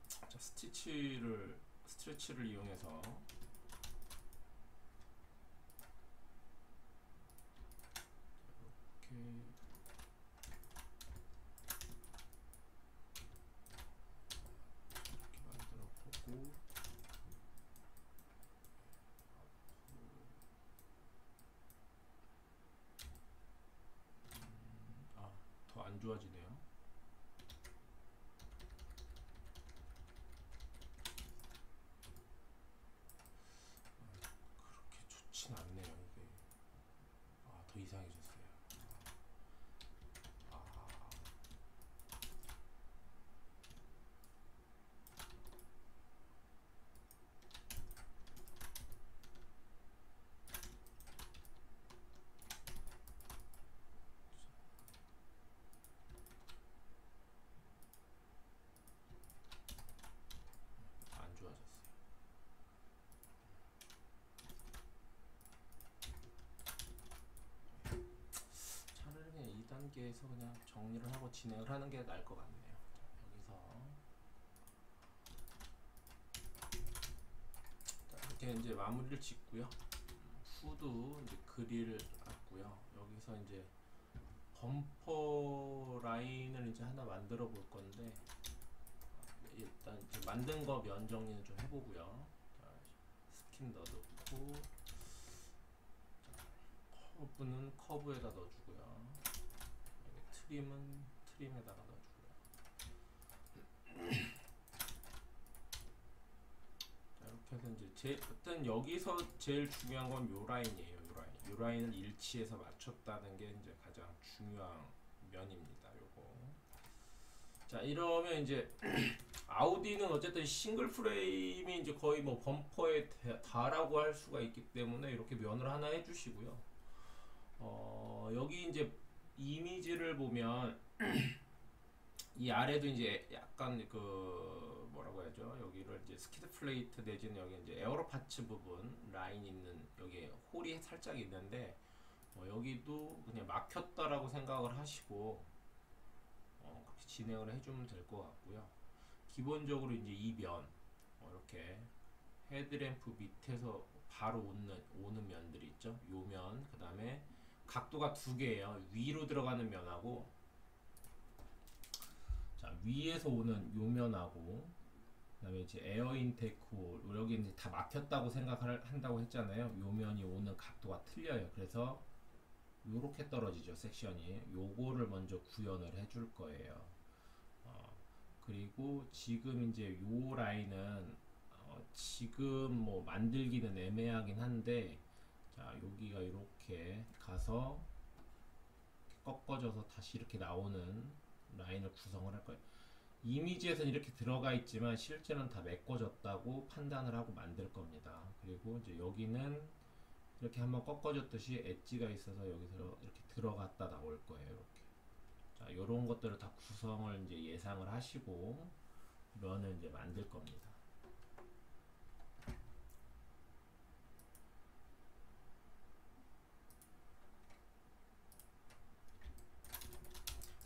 자, 스트레치를 이용해서 이렇게 만들어 보고 더 안 좋아지네요. 그렇게 좋진 않네요. 이게 더 이상해졌어요. 안 좋아졌어요. 차라리 그냥 2단계에서 그냥 정리를 하고 진행을 하는 게 나을 것 같네요. 여기서 이렇게 이제 마무리를 짓고요. 후드 이제 그릴 놨고요. 여기서 이제 범퍼 라인을 이제 하나 만들어 볼 건데 일단 이제 만든 거 면 정리는 좀 해보고요. 자, 스킨 넣어놓고, 커브는 커브에다 넣어주고요. 트림은 트림에다가 넣어주고요. 자, 이렇게 해서 이제 일단 여기서 제일 중요한 건 요 라인이에요. 요 라인. 요 라인을 일치해서 맞췄다는 게 이제 가장 중요한 면입니다. 요거. 자, 이러면 이제 아우디는 어쨌든 싱글 프레임이 이제 거의 뭐 범퍼에 다라고 할 수가 있기 때문에 이렇게 면을 하나 해주시고요. 여기 이제 이미지를 보면 이 아래도 이제 약간 그 뭐라고 해야죠? 여기를 이제 스키드 플레이트 내지는 여기 이제 에어로 파츠 부분 라인 있는 여기 홀이 살짝 있는데 여기도 그냥 막혔다라고 생각을 하시고 그렇게 진행을 해주면 될 것 같고요. 기본적으로 이제 이 면 이렇게 헤드램프 밑에서 바로 오는 면들이 있죠. 요 면, 그 다음에 각도가 두 개예요. 위로 들어가는 면하고, 자 위에서 오는 요 면하고, 그 다음에 이제 에어 인테이크 여기 이제 다 막혔다고 생각한다고 했잖아요. 요 면이 오는 각도가 틀려요. 그래서 요렇게 떨어지죠. 섹션이. 요거를 먼저 구현을 해줄 거예요. 그리고 지금 이제 요 라인은 지금 뭐 만들기는 애매하긴 한데, 자 여기가 이렇게 가서 꺾어져서 다시 이렇게 나오는 라인을 구성을 할 거예요. 이미지에서는 이렇게 들어가 있지만 실제는 다 메꿔졌다고 판단을 하고 만들 겁니다. 그리고 이제 여기는 이렇게 한번 꺾어졌듯이 엣지가 있어서 여기서 이렇게 들어갔다 나올 거예요. 이렇게. 자, 요런 것들을 다 구성을 이제 예상을 하시고 면을 이제 만들 겁니다.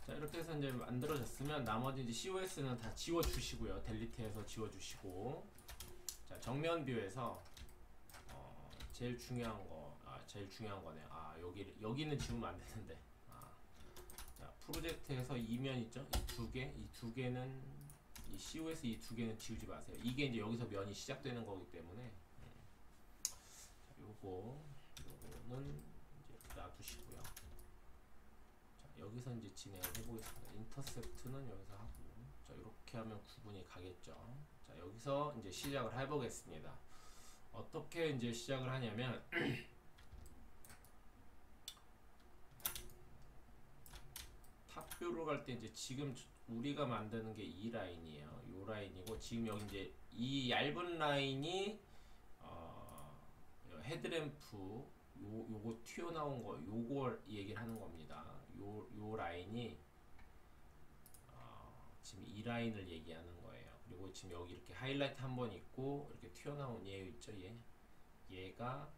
자, 이렇게 해서 이제 만들어졌으면 나머지 이제 COS는 다 지워주시고요. 델리트해서 지워주시고, 자 정면 뷰에서 제일 중요한 거네요. 여기는 지우면 안 되는데. 자 프로젝트에서 이면 있죠? 이 두 개는 이 COS 이 두 개는 지우지 마세요. 이게 이제 여기서 면이 시작되는 거기 때문에. 자, 요거는 이제 놔두시고요. 여기서 이제 진행을 해보겠습니다. 인터셉트는 여기서 하고, 자 이렇게 하면 구분이 가겠죠. 자 여기서 이제 시작을 해보겠습니다. 어떻게 이제 시작을 하냐면 탑뷰로 갈 때 이제 지금 우리가 만드는 게 이 라인이에요. 이 라인이고, 지금 여기 이제 이 얇은 라인이 헤드램프 요거 튀어나온 거 요걸 얘기를 하는 겁니다. 요 라인이 지금 이 라인을 얘기하는 거예요. 그리고 지금 여기 이렇게 하이라이트 한 번 있고 이렇게 튀어나온 얘 있죠. 얘가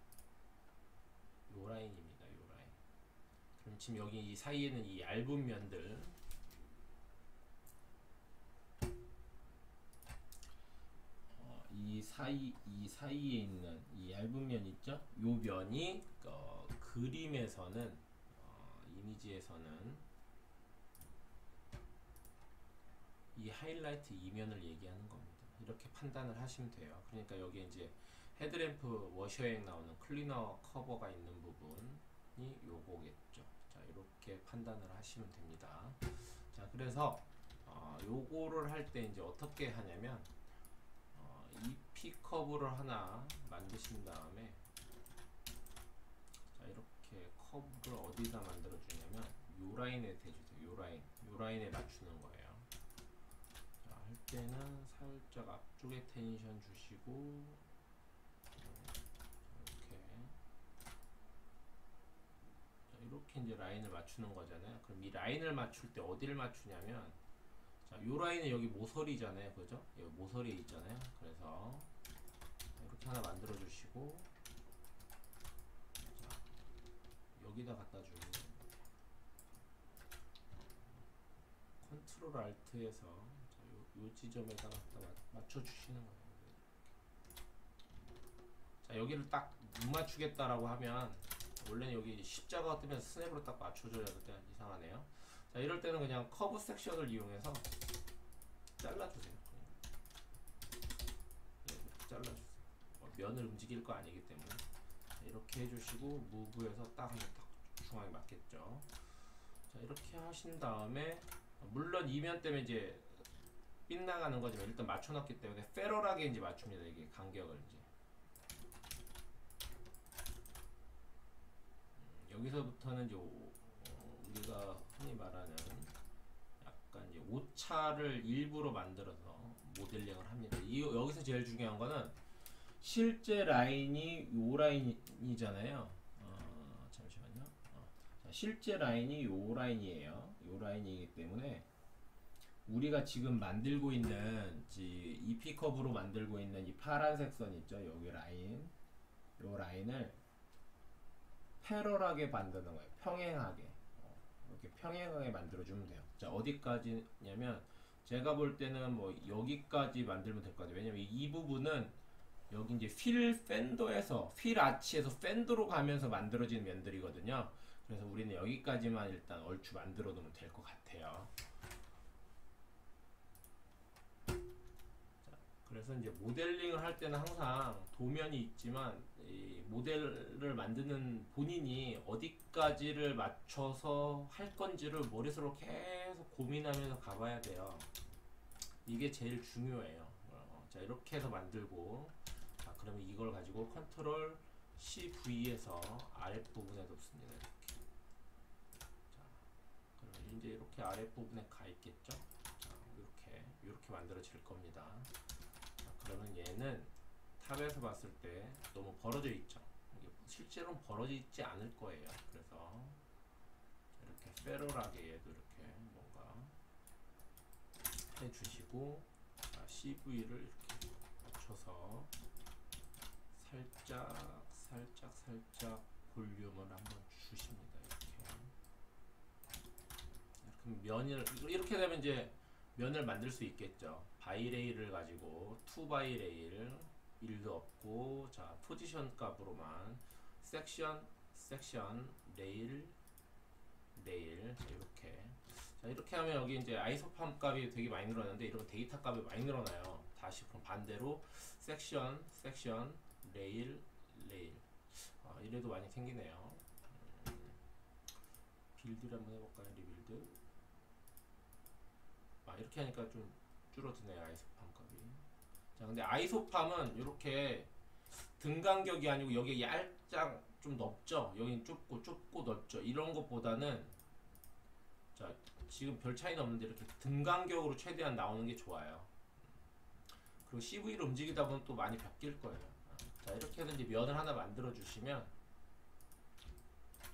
요 라인입니다. 요 라인. 그럼 지금 여기 이 사이에는 이 얇은 면들, 이 사이에 있는 이 얇은 면 있죠? 요 면이 그림에서는 이미지에서는 이 하이라이트 이면을 얘기하는 겁니다. 이렇게 판단을 하시면 돼요. 그러니까 여기 이제 헤드램프 워셔액 나오는 클리너 커버가 있는 부분이 요거겠죠. 자 이렇게 판단을 하시면 됩니다. 자 그래서 요거를 할 때 이제 어떻게 하냐면 EP 커브를 하나 만드신 다음에, 자 이렇게 커브를 어디다 만들어 주냐면 요 라인에 대주세요. 요 라인에 맞추는 거예요. 자, 할 때는 살짝 앞쪽에 텐션 주시고 이렇게 이제 라인을 맞추는 거잖아요. 그럼 이 라인을 맞출 때 어디를 맞추냐면, 자, 요 라인은 여기 모서리잖아요. 그죠? 여기 모서리에 있잖아요. 그래서 이렇게 하나 만들어 주시고, 자, 여기다 갖다 주면 컨트롤 알트에서 요 지점에다 갖다 맞춰 주시는 거예요. 자, 여기를 딱 못 맞추겠다라고 하면, 원래는 여기 십자가 뜨면 스냅으로 딱 맞춰줘야 돼. 이상하네요. 자, 이럴 때는 그냥 커브 섹션을 이용해서 잘라주세요. 이렇게 잘라주세요. 면을 움직일 거 아니기 때문에 이렇게 해주시고 무브에서 딱 하면 딱 중앙에 맞겠죠. 자, 이렇게 하신 다음에 물론 이 면 때문에 이제 빗나가는 거지만 일단 맞춰놨기 때문에 페럴하게 이제 맞춥니다. 이게 간격을 이제 여기서부터는 이제 우리가 흔히 말하는 약간 이제 오차를 일부러 만들어서 모델링을 합니다. 여기서 제일 중요한 거는 실제 라인이 요 라인이잖아요. 잠시만요. 자, 실제 라인이 요 라인이에요. 요 라인이기 때문에 우리가 지금 만들고 있는 이 P컵으로 만들고 있는 이 파란색 선 있죠. 여기 라인, 요 라인을 패럴하게 만드는 거예요. 평행하게. 이렇게 평행하게 만들어주면 돼요. 자, 어디까지냐면 제가 볼 때는 뭐 여기까지 만들면 될 것 같아요. 왜냐면 이 부분은 여기 이제 필 팬더에서 필 아치에서 팬더로 가면서 만들어진 면들이거든요. 그래서 우리는 여기까지만 일단 얼추 만들어 놓으면 될 것 같아요. 자, 그래서 이제 모델링을 할 때는 항상 도면이 있지만 이 모델을 만드는 본인이 어디까지를 맞춰서 할 건지를 머릿속으로 계속 고민하면서 가봐야 돼요. 이게 제일 중요해요. 자, 이렇게 해서 만들고, 자, 그러면 이걸 가지고 컨트롤 CV에서 아랫부분에 놓습니다. 이렇게. 자, 그러면 이제 이렇게 아랫부분에 가 있겠죠? 자, 이렇게 만들어질 겁니다. 자, 그러면 얘는 탑에서 봤을 때 너무 벌어져 있죠. 이게 실제로는 벌어져 있지 않을 거예요. 그래서 이렇게 페럴하게 얘도 이렇게 뭔가 해주시고, CV를 이렇게 맞춰서 살짝 볼륨을 한번 주십니다. 이렇게. 그럼 이렇게 되면 이제 면을 만들 수 있겠죠. 바이레일을 가지고 2바이레일 일도 없고, 자, 포지션 값으로만 섹션, 레일, 자, 이렇게 하면 여기 이제 아이소팜 값이 되게 많이 늘어나는데 이러면 데이터 값이 많이 늘어나요. 다시 그럼 반대로 섹션, 레일, 이래도 많이 생기네요. 빌드를 한번 해볼까요? 리빌드. 이렇게 하니까 좀 줄어드네요. 아이소팜 값이. 자, 근데 아이소팜은 이렇게 등 간격이 아니고 여기 얇짝 좀 넓죠. 여긴 좁고 넓죠. 이런 것보다는, 자, 지금 별 차이는 없는데 이렇게 등 간격으로 최대한 나오는 게 좋아요. 그리고 CV를 움직이다 보면 또 많이 바뀔 거예요. 자, 이렇게 해서 이제 면을 하나 만들어 주시면,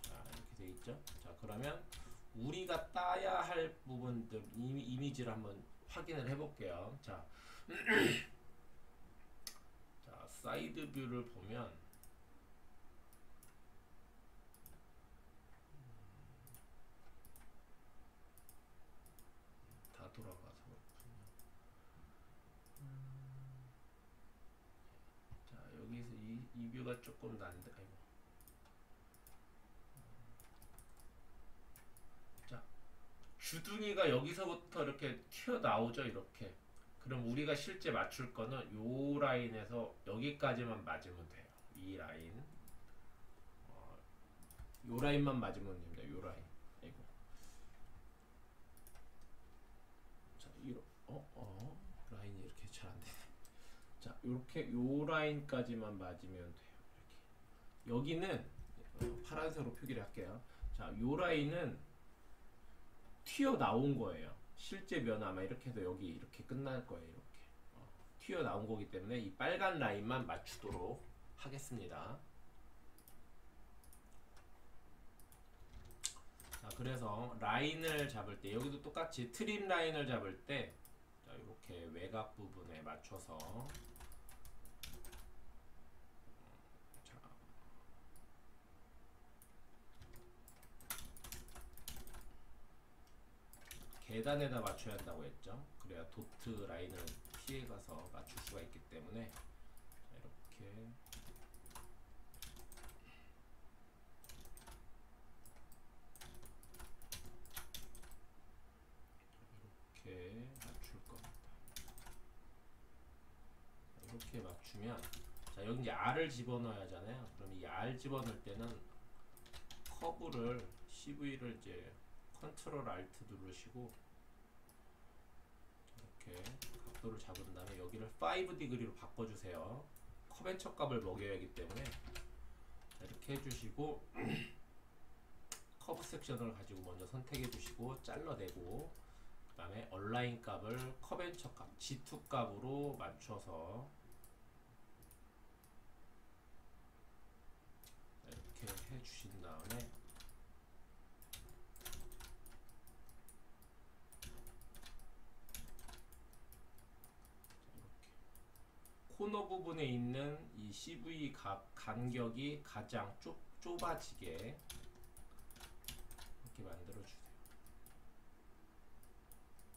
자, 이렇게 돼 있죠. 자, 그러면 우리가 따야 할 부분들 이미지를 한번 확인을 해볼게요. 자, 자, 사이드 뷰를 보면 다 돌아가서 그렇군요. 자, 여기서 이 뷰가 조금 난데, 아이고. 자, 주둥이가 여기서부터 이렇게 튀어나오죠. 이렇게. 그럼 우리가 실제 맞출 거는 요 라인에서 여기까지만 맞으면 돼요. 이 라인. 요 라인만 맞으면 됩니다. 요 라인. 아이고. 자, 라인이 이렇게 잘 안 되네. 자, 요렇게 요 라인까지만 맞으면 돼요. 이렇게. 여기는 파란색으로 표기를 할게요. 자, 요 라인은 튀어나온 거예요. 실제 면 아마 이렇게 해서 여기 이렇게 끝날 거예요. 이렇게. 튀어나온 거기 때문에 이 빨간 라인만 맞추도록 하겠습니다. 자, 그래서 라인을 잡을 때 여기도 똑같이 트림 라인을 잡을 때, 자, 이렇게 외곽 부분에 맞춰서, 자, 계단에다 맞춰야 한다고 했죠. 그래야 도트 라인을 피해가서 맞출 수가 있기 때문에, 자, 이렇게 맞출 겁니다. 이렇게 맞추면 자, 여기 이제 R을 집어넣어야 하잖아요. 그럼 이 R 집어넣을 때는 커브를 CV를 이제 컨트롤 알트 누르시고 이렇게 각도를 잡은 다음에 여기를 5°로 바꿔주세요. 커벤처 값을 먹여야 하기 때문에 이렇게 해주시고 커브 섹션을 가지고 먼저 선택해 주시고 잘라내고 그 다음에 얼라인 값을 커벤처 값 G2 값으로 맞춰서 이렇게 해 주신 다음에 코너 부분에 있는 이 CV 간격이 가장 좁아지게 이렇게 만들어 주세요.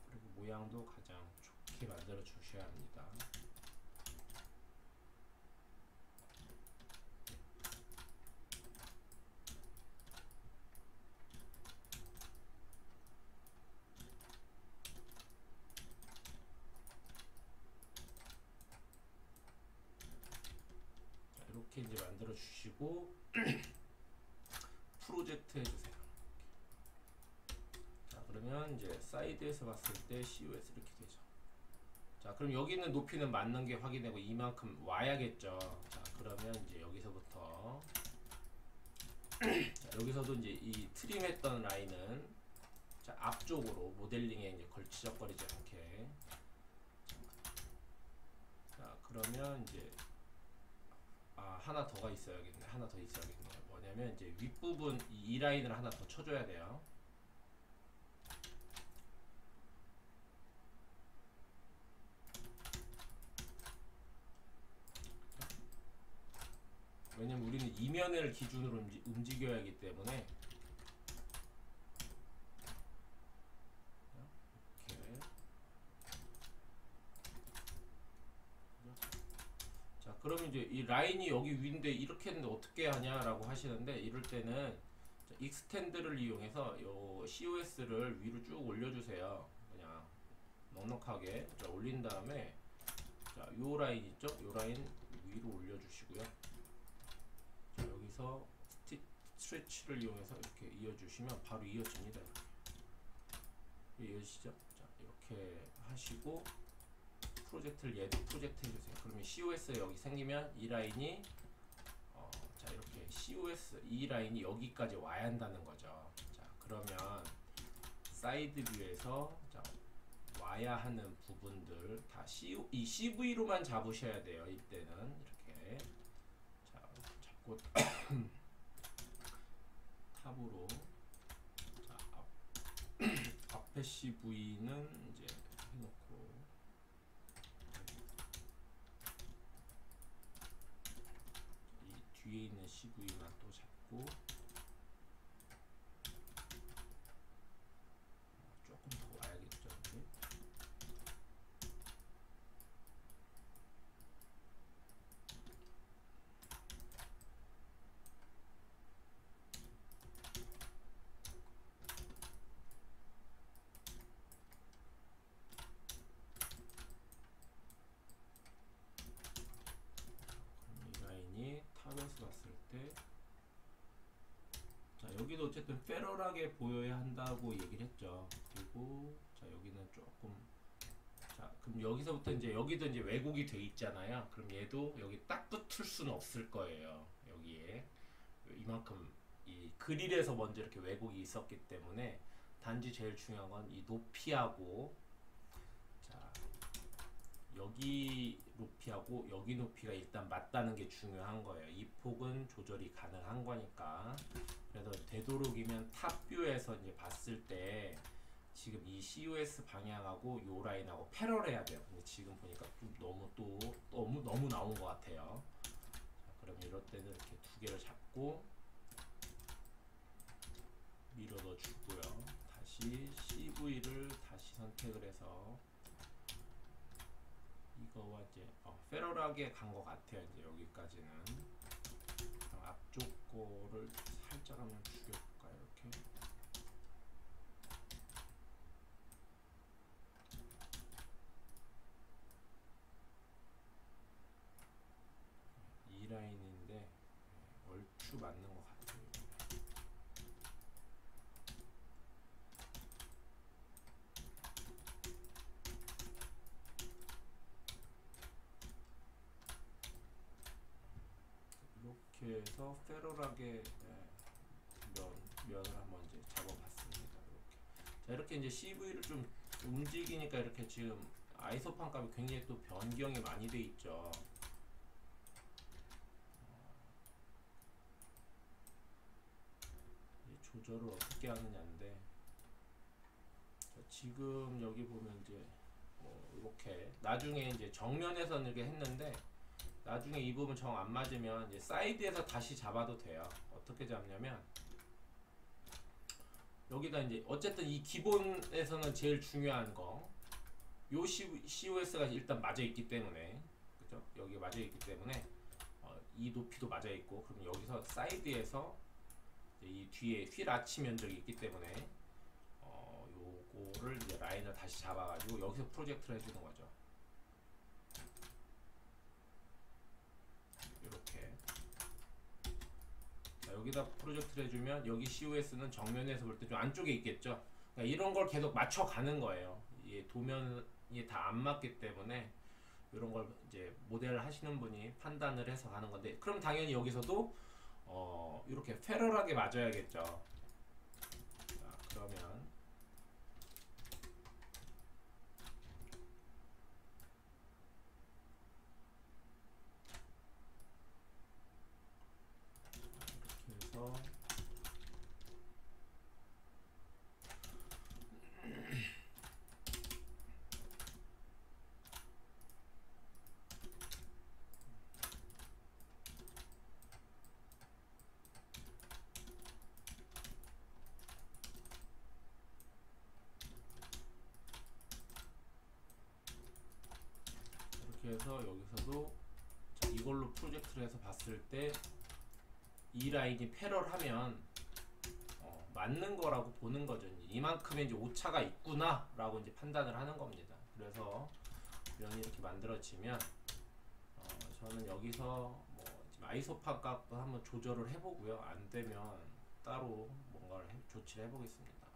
그리고 모양도 가장 좋게 만들어 주셔야 합니다. 자, 이렇게 이제 만들어 주시고 프로젝트 해주세요. 자, 그러면 이제 사이드에서 봤을 때 COS 이렇게 되죠. 자, 그럼 여기 있는 높이는 맞는 게 확인되고 이만큼 와야겠죠. 자, 그러면 이제 여기서부터 자, 여기서도 이제 이 트림했던 라인은 자, 앞쪽으로 모델링에 이제 걸치적거리지 않게. 자, 그러면 이제 하나 더가 있어야겠네. 하나 더 있어야겠네요. 뭐냐면 이제 윗부분 이 라인을 하나 더 쳐줘야 돼요. 왜냐면 우리는 이면을 기준으로 움직여야 하기 때문에 이렇게. 자, 그러면 이제 이 라인이 여기 위인데 이렇게 했는데 어떻게 하냐라고 하시는데 이럴 때는 자, 익스텐드를 이용해서 요 COS를 위로 쭉 올려주세요. 그냥 넉넉하게 자, 올린 다음에 자, 요 라인 있죠? 요 라인 위로 올려주시고요. 자, 여기서 스트레치를 이용해서 이렇게 이어주시면 바로 이어집니다. 이렇게 이어지죠? 자, 이렇게 하시고 얘도 프로젝트 해주세요. 그러면 COS 여기 생기면 이 라인이 자, 이렇게 COS 이 라인이 여기까지 와야 한다는 거죠. 자, 그러면 사이드 뷰에서 자, 와야 하는 부분들 다 이 CV로만 잡으셔야 돼요. 이때는 이렇게 자, 잡고 탑으로 자, 앞에 CV는 이제 해놓고 이 뒤에 있는 CV만 또 잡고 조금 더 와야겠죠. 이제. 탑에서 봤을 때 자, 여기도 어쨌든 페럴하게 보여야 한다고 얘기를 했죠. 그리고 자, 여기는 조금 자, 그럼 여기서부터 이제 여기도 이제 왜곡이 돼 있잖아요. 그럼 얘도 여기 딱 붙을 수는 없을 거예요. 여기에 이만큼 이 그릴에서 먼저 이렇게 왜곡이 있었기 때문에 단지 제일 중요한 건 이 높이하고 자, 여기 높이하고 여기 높이가 일단 맞다는 게 중요한 거예요. 이 폭은 조절이 가능한 거니까. 그래서 되도록이면 탑뷰에서 이제 봤을 때 지금 이 COS 방향하고 요 라인하고 패럴해야 돼요. 근데 지금 보니까 좀 너무 나온 것 같아요. 자, 그럼 이럴 때는 이렇게 두 개를 잡고 밀어 넣어 주고요. 다시 CV를 다시 선택을 해서 이거와 이제 페럴하게 간 것 같아요. 이제 여기까지는 앞쪽 거를 살짝 한번 죽여볼까요? 이렇게 해서 페럴하게 면을 한번 이제 잡아봤습니다. 이렇게. 자, 이렇게 이제 CV를 좀 움직이니까 이렇게 지금 아이소판 값이 굉장히 또 변경이 많이 돼 있죠. 조절을 어떻게 하느냐인데, 지금 여기 보면 이제 이렇게 나중에 이제 정면에서는 이렇게 했는데, 나중에 이 부분 정 안 맞으면 이제 사이드에서 다시 잡아도 돼요. 어떻게 잡냐면, 여기다 이제 어쨌든 이 기본에서는 제일 중요한 거, 요 COS가 일단 맞아 있기 때문에, 그죠? 여기 맞아 있기 때문에 이 높이도 맞아 있고, 그럼 여기서 사이드에서 이 뒤에 휠 아치 면적이 있기 때문에 요거를 이제 라인을 다시 잡아가지고 여기서 프로젝트를 해주는 거죠. 이렇게. 자, 여기다 프로젝트를 해주면 여기 COS는 정면에서 볼 때 좀 안쪽에 있겠죠. 그러니까 이런 걸 계속 맞춰가는 거예요. 이 도면이 다 안 맞기 때문에 이런 걸 이제 모델 하시는 분이 판단을 해서 가는 건데, 그럼 당연히 여기서도 이렇게 패럴하게 맞아야겠죠. 자, 그러면 이렇게 해서 이렇게 해서 여기서도 자, 이걸로 프로젝트를 해서 봤을 때 이 라인이 패럴하면 맞는 거라고 보는 거죠. 이만큼의 이제 오차가 있구나 라고 이제 판단을 하는 겁니다. 그래서 면이 이렇게 만들어지면 저는 여기서 뭐 지금 아이소판 값도 한번 조절을 해보고요. 안 되면 따로 뭔가를 조치를 해보겠습니다.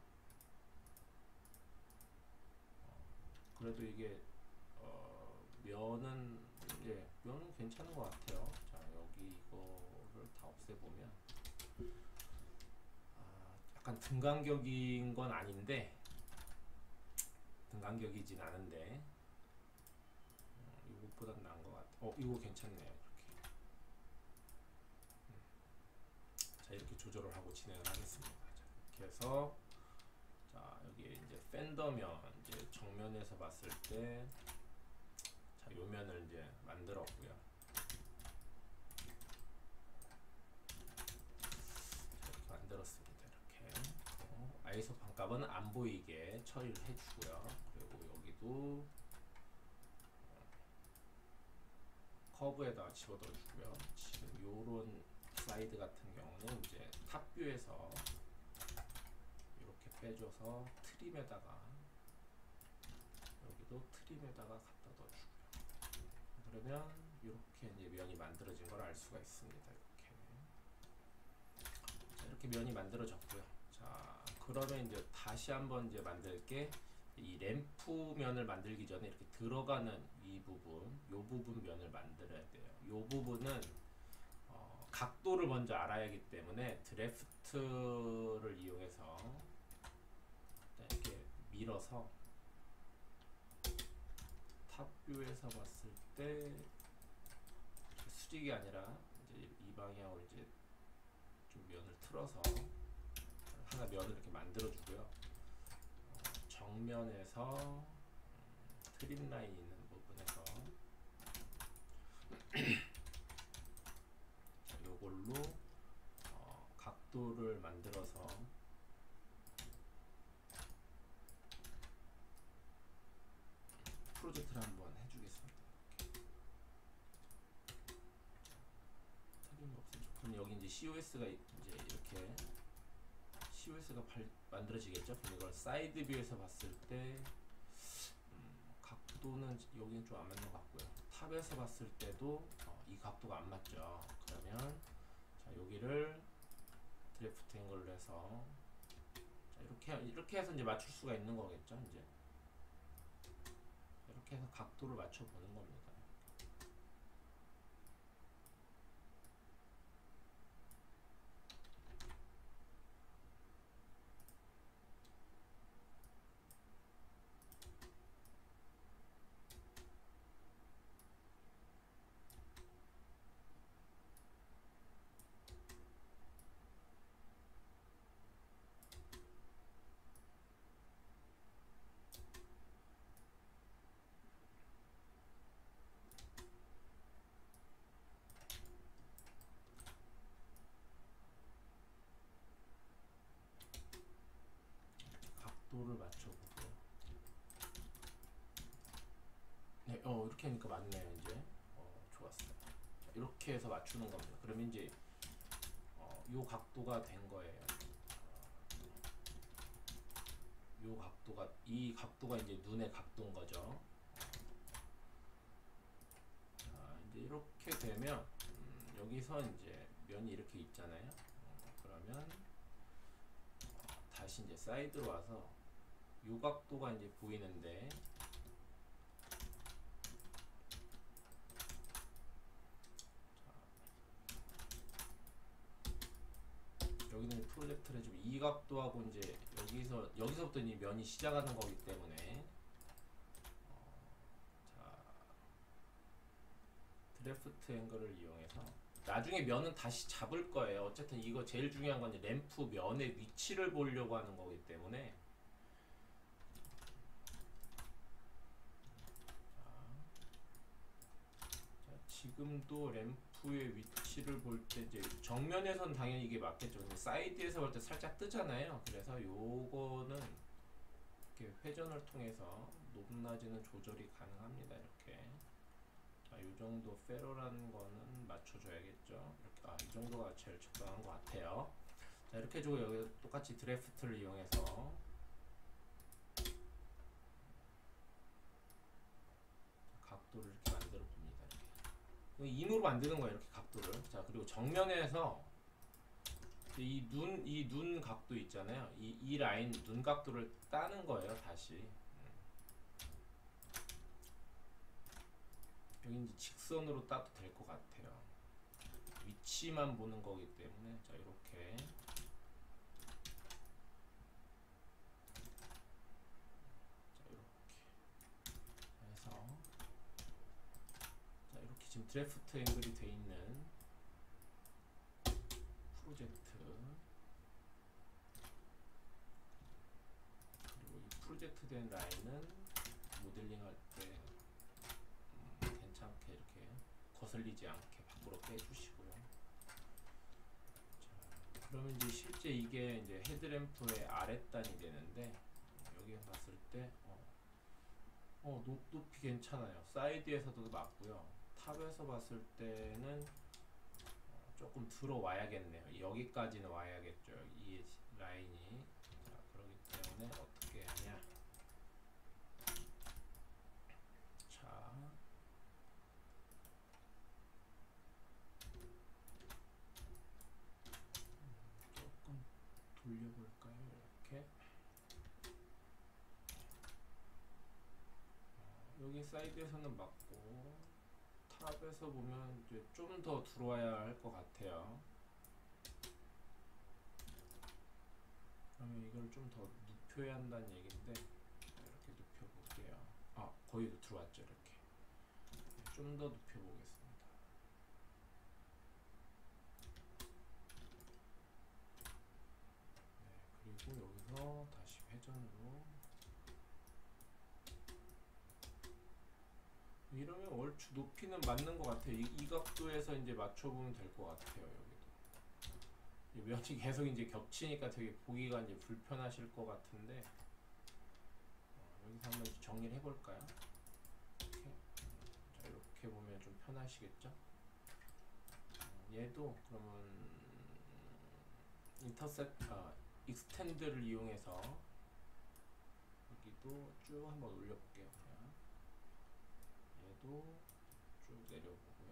그래도 이게 면은 괜찮은 것 같아요. 자, 여기 이거를 다 없애보면 약간 등간격인 건 아닌데, 등간격이진 않은데 이것보단 나은 것 같아. 이거 괜찮네요. 이렇게. 자, 이렇게 조절을 하고 진행을 하겠습니다. 자, 이렇게 해서 자, 여기 이제 팬더면 이제 정면에서 봤을 때 자, 요 면을 이제 만들었고요. 이렇게 만들었습니다. 이렇게 아이소 반값은 안 보이게 처리를 해주고요. 그리고 여기도 커브에다가 집어넣어주고요. 지금 요런 슬라이드 같은 경우는 이제 탑뷰에서 이렇게 빼줘서 트림에다가 여기도 트림에다가 갖다 넣어주고요. 그러면 이렇게 이제 면이 만들어진 걸 알 수가 있습니다. 이렇게. 자, 이렇게 면이 만들어졌고요. 자, 그러면 이제 다시 한번 이제 만들 게 이 램프 면을 만들기 전에 이렇게 들어가는 이 부분, 요 부분 면을 만들어야 돼요. 요 부분은 각도를 먼저 알아야 하기 때문에 드래프트를 이용해서 이렇게 밀어서 탑뷰에서 봤을 때 수직이 아니라 이제 이 방향으로 이제 좀 면을 틀어서 하나 면을 이렇게 만들어주고요. 정면에서 트림 라인 있는 부분에서 요걸로 각도를 만들어서 프로젝트를 한번 해주겠습니다. 트림 없으면 그럼 여기 이제 COS가 이제 이렇게 COS가 만들어지겠죠? 그럼 이걸 사이드 뷰에서 봤을 때 각도는 여기는 좀 안 맞는 것 같고요. 탑에서 봤을 때도 이 각도가 안 맞죠. 그러면 자, 여기를 드래프트 앵글로 해서 자, 이렇게 해서 이제 맞출 수가 있는 거겠죠. 이제 이렇게 해서 각도를 맞춰 보는 겁니다. 각도를 맞춰보고. 네, 이렇게 하니까 맞네요. 이제 좋았어요. 자, 이렇게 해서 맞추는 겁니다. 그러면 이제 요 각도가 된 거예요. 요 각도가, 이 각도가 이제 눈의 각도인 거죠. 자, 이제 이렇게 되면 여기서 이제 면이 이렇게 있잖아요. 그러면 다시 이제 사이드로 와서 요 각도가 이제 보이는데, 여기는 프로젝트를 해주면 이 각도하고 이제 여기서부터 이 면이 시작하는 거기 때문에 자, 드래프트 앵글을 이용해서 나중에 면은 다시 잡을 거예요. 어쨌든 이거 제일 중요한 건 램프 면의 위치를 보려고 하는 거기 때문에. 자, 지금도 램프의 위치를 볼 때 이제 정면에선 당연히 이게 맞겠죠. 근데 사이드에서 볼 때 살짝 뜨잖아요. 그래서 요거는 이렇게 회전을 통해서 높낮이는 조절이 가능합니다. 이렇게. 자, 이 정도 페로라는 거는 맞춰줘야겠죠. 이렇게, 이 정도가 제일 적당한 것 같아요. 자, 이렇게 해주고 여기 똑같이 드래프트를 이용해서 각도를 이렇게 만들어 봅니다. 이렇게. 인으로 만드는 거예요. 이렇게 각도를. 자, 그리고 정면에서 이 눈 각도 있잖아요. 이 라인 눈 각도를 따는 거예요. 다시. 여기 이제 직선으로 따도 될 것 같아요. 위치만 보는 거기 때문에. 자, 이렇게. 자, 이렇게 해서. 자, 이렇게 지금 드래프트 앵글이 돼 있는 프로젝트. 그리고 이 프로젝트 된 라인은 모델링 할 때 괜찮게 이렇게 거슬리지 않게 밖으로 빼주시고요. 자, 그러면 이제 실제 이게 이제 헤드램프의 아랫단이 되는데, 여기 봤을 때 높이 괜찮아요. 사이드에서도 맞고요. 탑에서 봤을 때는 조금 들어와야겠네요. 여기까지는 와야겠죠. 이 라인이. 자, 그렇기 때문에 어떻게 하냐. 자, 조금 돌려볼까요? 이렇게. 여기 사이드에서는 맞고 탑에서 보면 이제 좀 더 들어와야 할 것 같아요. 그러면 이걸 좀 더 눕혀야 한다는 얘기인데, 이렇게 눕혀볼게요. 거의 들어왔죠. 이렇게 좀 더 눕혀보겠습니다. 네, 그리고 여기서 다시 회전으로. 이러면 얼추 높이는 맞는 것 같아요. 이 각도에서 이제 맞춰보면 될 것 같아요. 여기도 면이 계속 이제 겹치니까 되게 보기가 이제 불편하실 것 같은데, 여기서 한번 정리를 해볼까요? 이렇게. 자, 이렇게 보면 좀 편하시겠죠? 얘도 그러면 익스텐드를 이용해서 여기도 쭉 한번 올려볼게요. 그냥. 얘도 쭉 내려보고요.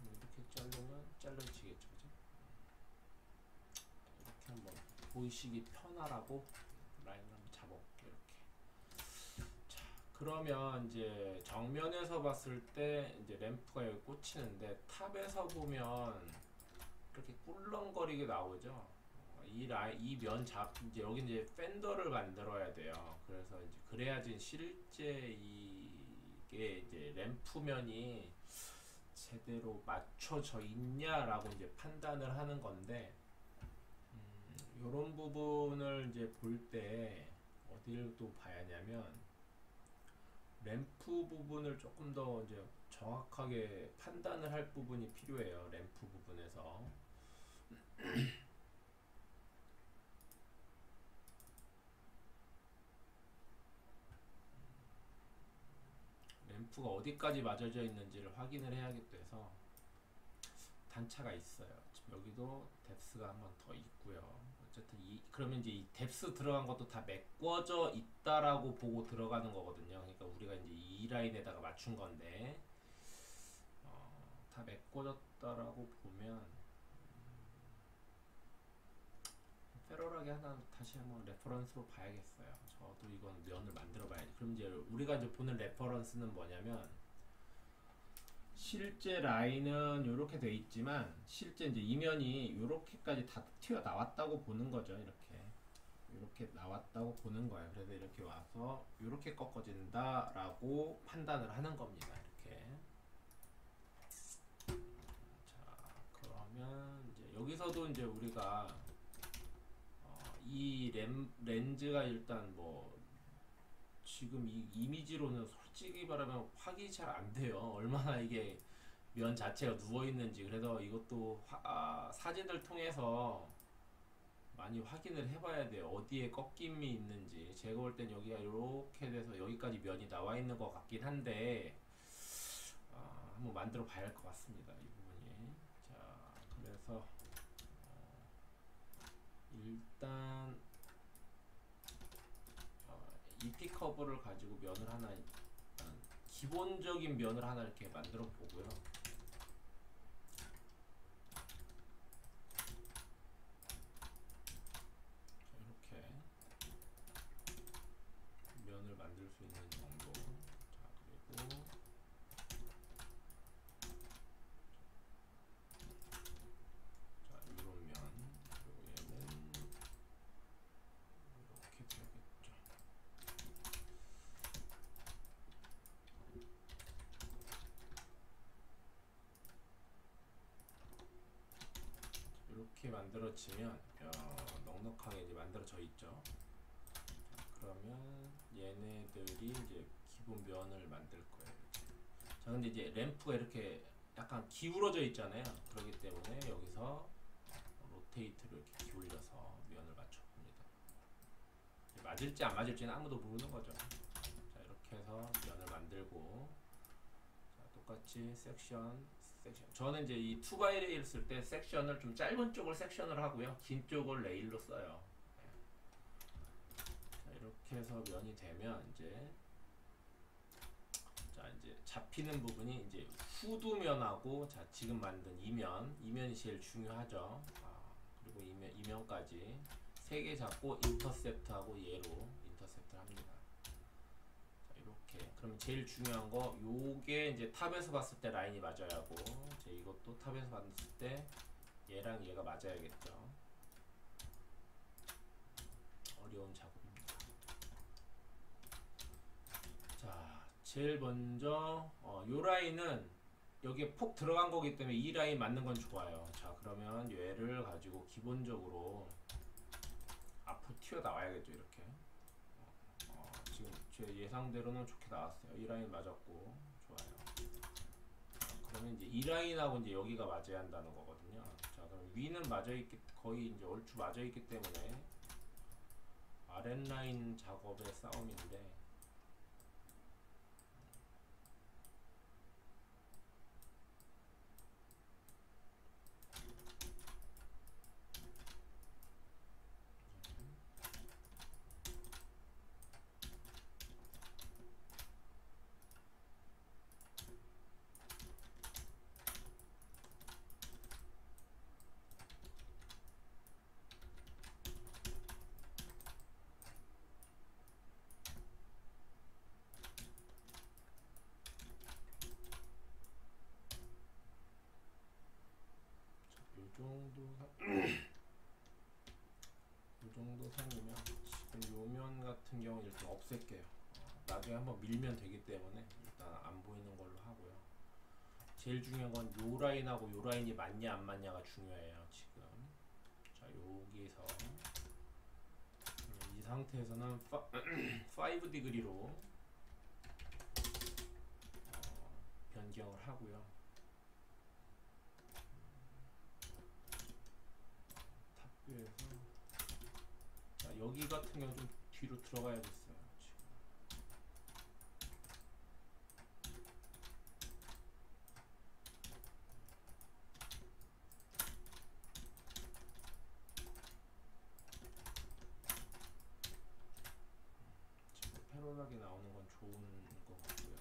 이렇게 자르면 잘라지겠죠, 그죠? 이렇게 한번 보이시기 편하라고 라인을 한번 잡아볼게요. 이렇게. 자, 그러면 이제 정면에서 봤을 때 이제 램프가 여기 꽂히는데, 탑에서 보면 이렇게 꿀렁거리게 나오죠. 이제 여기 이제 팬더를 만들어야 돼요. 그래서 이제 그래야지 실제 이게 이제 램프면이 제대로 맞춰져 있냐라고 이제 판단을 하는 건데, 요런 부분을 이제 볼 때 어디를 또 봐야 하냐면, 램프 부분을 조금 더 이제 정확하게 판단을 할 부분이 필요해요. 램프 부분에서. 램프가 어디까지 맞아져 있는지를 확인을 해야 돼서 단차가 있어요. 지금 여기도 뎁스가 한 번 더 있고요. 어쨌든 그러면 이제 이 뎁스 들어간 것도 다 메꿔져 있다라고 보고 들어가는 거거든요. 그러니까 우리가 이제 이 라인에다가 맞춘 건데 다 메꿔졌다라고 보면 패러하게 하나 다시 한번 레퍼런스로 봐야겠어요. 저도 이건 면을 만들어 봐야지. 그럼 이제 우리가 이제 보는 레퍼런스는 뭐냐면 실제 라인은 이렇게 돼 있지만 실제 이제 이면이 이렇게까지 다 튀어 나왔다고 보는 거죠. 이렇게 나왔다고 보는 거예요. 그래서 이렇게 와서 이렇게 꺾어진다라고 판단을 하는 겁니다. 이렇게. 자, 그러면 이제 여기서도 이제 우리가 이 렌즈가 일단 뭐 지금 이 이미지로는 솔직히 말하면 확인이 잘 안 돼요. 얼마나 이게 면 자체가 누워 있는지. 그래서 이것도 사진을 통해서 많이 확인을 해봐야 돼요. 어디에 꺾임이 있는지. 제가 볼 땐 여기가 이렇게 돼서 여기까지 면이 나와 있는 것 같긴 한데 한번 만들어 봐야 할 것 같습니다. 이 부분이. 자, 그래서 일단 EP 커브를 가지고 면을 하나, 기본적인 면을 하나 이렇게 만들어 보고요. 이렇게 면을 만들 수 있는 정도. 자, 그리고 자, 이런 면. 그리고 얘는 이렇게 되겠죠. 이렇게 만들어지면 넉넉하게 이제 만들어져 있죠. 자, 그러면 얘네들이 이제 기본 면을 만들 거예요. 이렇게. 자, 근데 이제 램프가 이렇게 약간 기울어져 있잖아요. 그렇기 때문에 여기서 로테이트를 이렇게 기울여서 면을 맞춰봅니다. 맞을지 안 맞을지는 아무도 모르는 거죠. 자, 이렇게 해서 면을 만들고, 자, 똑같이 섹션. 저는 이제 이 2x 레일 쓸 때 섹션을 좀 짧은 쪽을 섹션을 하고요, 긴 쪽을 레일로 써요. 자, 이렇게 해서 면이 되면 이제 잡히는 부분이 이제 후두면하고, 자, 지금 만든 이면이 제일 중요하죠. 그리고 이면까지 3개 잡고 인터셉트하고 얘로 인터셉트 합니다. 자, 이렇게. 그럼 제일 중요한 거, 요게 이제 탑에서 봤을 때 라인이 맞아야 하고, 이것도 탑에서 봤을 때 얘랑 얘가 맞아야겠죠. 어려운 작업입니다. 자, 제일 먼저 요 라인은 여기에 폭 들어간 거기 때문에 이 라인 맞는 건 좋아요. 자, 그러면 얘를 가지고 기본적으로 앞으로 튀어 나와야겠죠. 이렇게. 지금 제 예상대로는 좋게 나왔어요. 이 라인 맞았고 좋아요. 그러면 이제 이 라인하고 이제 여기가 맞아야 한다는 거거든요. 자, 그럼 위는 맞아있기, 거의 이제 얼추 맞아있기 때문에 아랫라인 작업의 싸움인데, 요 정도 선이면 지금 요 면 같은 경우는 일단 없앨게요. 나중에 한번 밀면 되기 때문에 일단 안 보이는 걸로 하고요. 제일 중요한 건 요 라인하고 요 라인이 맞냐 안 맞냐가 중요해요. 지금. 자, 여기서 이 상태에서는 5 디그리로 변경을 하고요. 탑뷰에서, 자, 여기 같은 경우 좀 뒤로 들어가야겠어요. 지금. 널널하게 나오는 건 좋은 것 같고요.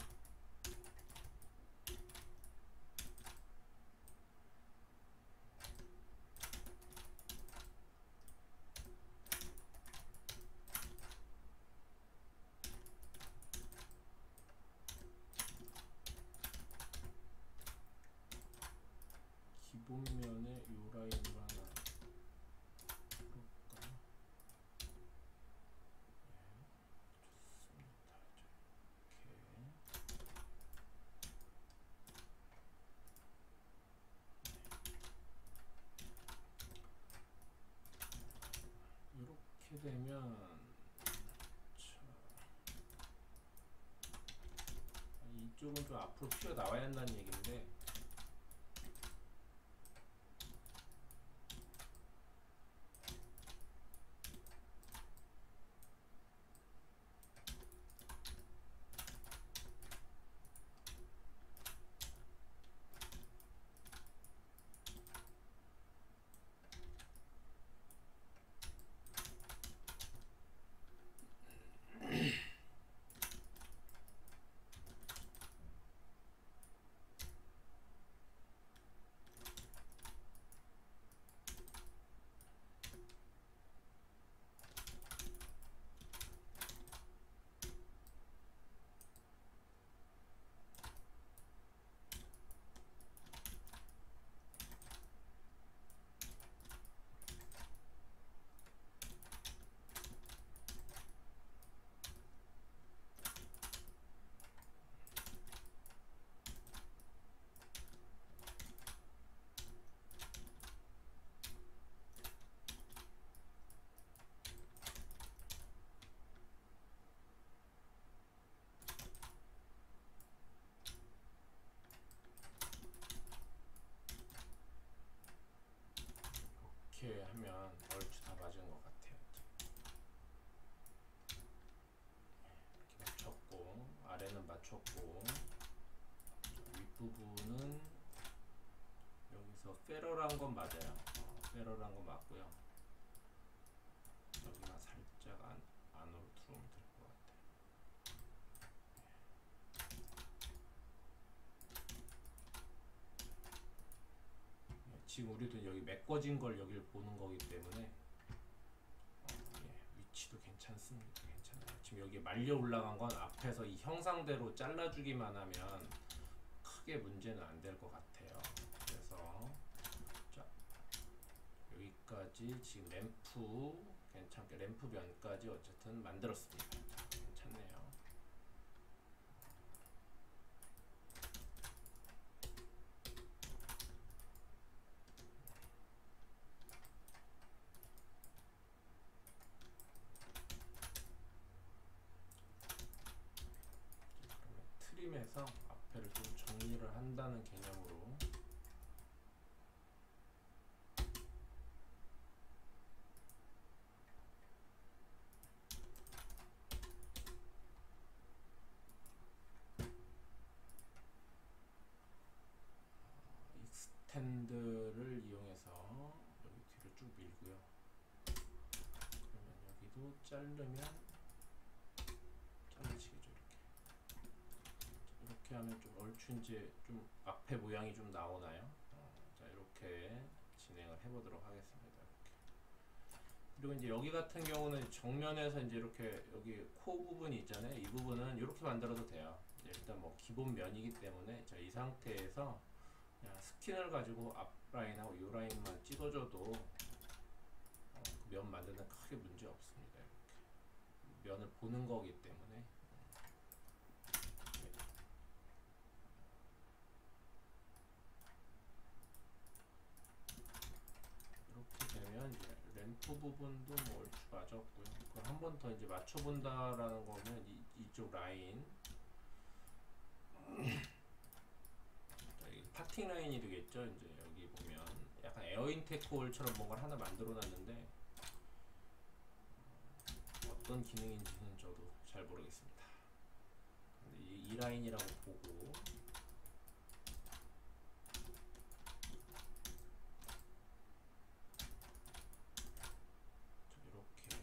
기본면에 요 라인으로 하나 볼까요? 이렇게 되면 이쪽은 좀 앞으로 튀어나와야 한다는 얘기인데 이렇게 하면 얼추 다 맞은 것 같아요. 이렇게 맞췄고 아래는 맞췄고 윗부분은 여기서 페럴한 건 맞아요. 페럴한 건 맞고요. 여기만 살짝 안으로 들어오면 될 것 같아요. 지금 우리도 여기 메꿔진 걸 여기를 보는 거기 때문에 위치도 괜찮습니다. 괜찮아요. 지금 여기 말려 올라간 건 앞에서 이 형상대로 잘라주기만 하면 크게 문제는 안 될 것 같아요. 그래서 자, 여기까지 지금 램프 괜찮게 램프 면까지 어쨌든 만들었습니다. 괜찮네요. 트림에서 앞에를 좀 정리를 한다는 개념으로 스탠드를 이용해서 여기 뒤로 쭉 밀고요. 그러면 여기도 자르면 잘라지겠죠. 이렇게 하면 좀 얼추 이제 좀 앞에 모양이 좀 나오나요? 자, 이렇게 진행을 해보도록 하겠습니다. 이렇게. 그리고 이제 여기 같은 경우는 정면에서 이제 이렇게 여기 코 부분이 있잖아요. 이 부분은 이렇게 만들어도 돼요. 일단 뭐 기본 면이기 때문에 자, 이 상태에서 그냥 스킨을 가지고 앞라인하고 이 라인만 찍어줘도 그 면 만드는 크게 문제 없습니다. 이렇게 면을 보는 거기 때문에 이렇게 되면 이제 램프 부분도 뭐 얼추 맞았고요. 그걸 한 번 더 이제 맞춰본다라는 거면 이쪽 라인 파팅 라인이 되겠죠. 이제 여기 보면 약간 에어인테크홀처럼 뭔가를 하나 만들어 놨는데 어떤 기능인지는 저도 잘 모르겠습니다. 근데 이 라인이라고 보고 이렇게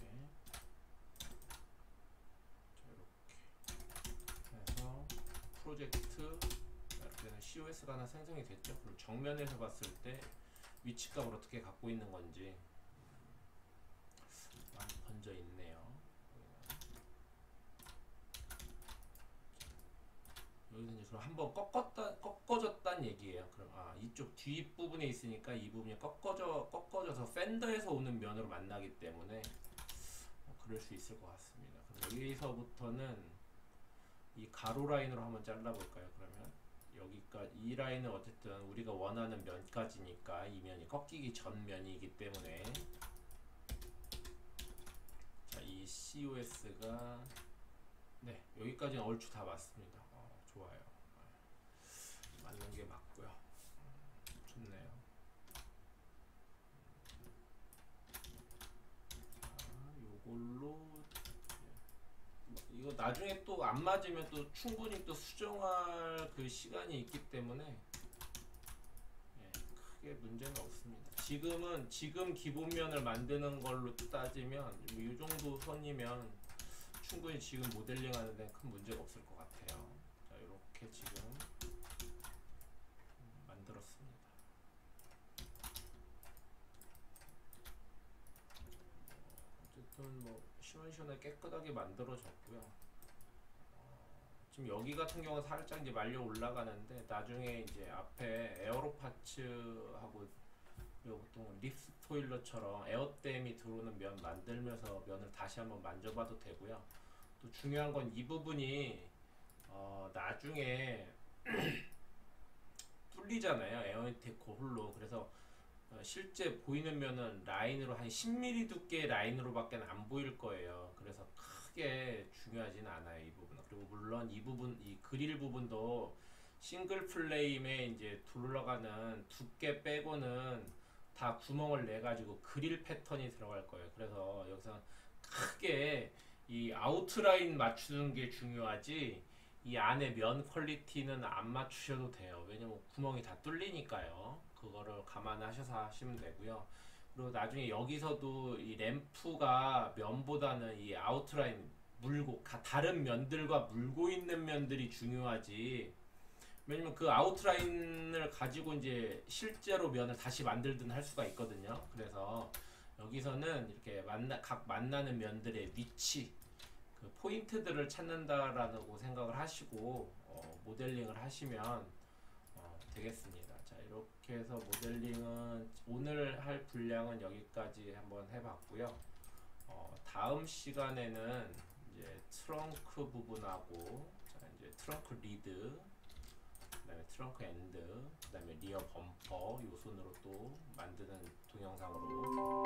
프로젝트 이렇게 되는 COS가 하나 생성이 됐죠. 그럼 정면에서 봤을 때 위치값을 어떻게 갖고 있는 건지 많이 번져 있네요. 여기서 이제 그럼 한번 꺾어졌단 얘기예요. 그럼 이쪽 뒷부분에 있으니까 이 부분이 꺾어져서 팬더에서 오는 면으로 만나기 때문에 그럴 수 있을 것 같습니다. 그럼 여기서부터는 이 가로 라인으로 한번 잘라볼까요? 그러면 여기까지 이 라인은 어쨌든 우리가 원하는 면까지니까 이 면이 꺾이기 전 면이기 때문에 자, 이 COS가 네 여기까지는 얼추 다 맞습니다. 좋아요. 맞는 게 맞고요. 좋네요. 요걸로 이거 나중에 또 안 맞으면 또 충분히 또 수정할 그 시간이 있기 때문에 크게 문제는 없습니다. 지금 기본면을 만드는 걸로 따지면 이 정도 선이면 충분히 지금 모델링 하는데 큰 문제가 없을 것 같아요. 자, 이렇게 지금 만들었습니다. 어쨌든 뭐 시원시원하게 깨끗하게 만들어졌고요. 지금 여기 같은 경우는 살짝 이제 말려 올라가는데 나중에 이제 앞에 에어로 파츠하고 그리고 보통 립스 토일러처럼 에어댐이 들어오는 면 만들면서 면을 다시 한번 만져봐도 되고요. 또 중요한 건 이 부분이 나중에 뚫리잖아요. 에어인테코 홀로. 그래서 실제 보이는 면은 라인으로 한 10mm 두께의 라인으로밖에 안 보일 거예요. 그래서 크게 중요하진 않아요, 이 부분은. 그리고 물론 이 부분, 이 그릴 부분도 싱글 플레임에 이제 둘러가는 두께 빼고는 다 구멍을 내 가지고 그릴 패턴이 들어갈 거예요. 그래서 여기서 크게 이 아웃라인 맞추는 게 중요하지 이 안에 면 퀄리티는 안 맞추셔도 돼요. 왜냐면 구멍이 다 뚫리니까요. 그거를 감안하셔서 하시면 되고요. 그리고 나중에 여기서도 이 램프가 면보다는 이 아웃라인 물고 다른 면들과 물고 있는 면들이 중요하지. 왜냐면 그 아웃라인을 가지고 이제 실제로 면을 다시 만들든 할 수가 있거든요. 그래서 여기서는 이렇게 각 만나는 면들의 위치, 그 포인트들을 찾는다라고 생각을 하시고 모델링을 하시면 되겠습니다. 자, 이렇게 해서 모델링은 오늘 할 분량은 여기까지 한번 해봤고요. 다음 시간에는 이제 트렁크 부분하고 자, 이제 트렁크 리드, 그다음에 트렁크 엔드, 그다음에 리어 범퍼 요 손으로 또 만드는 동영상으로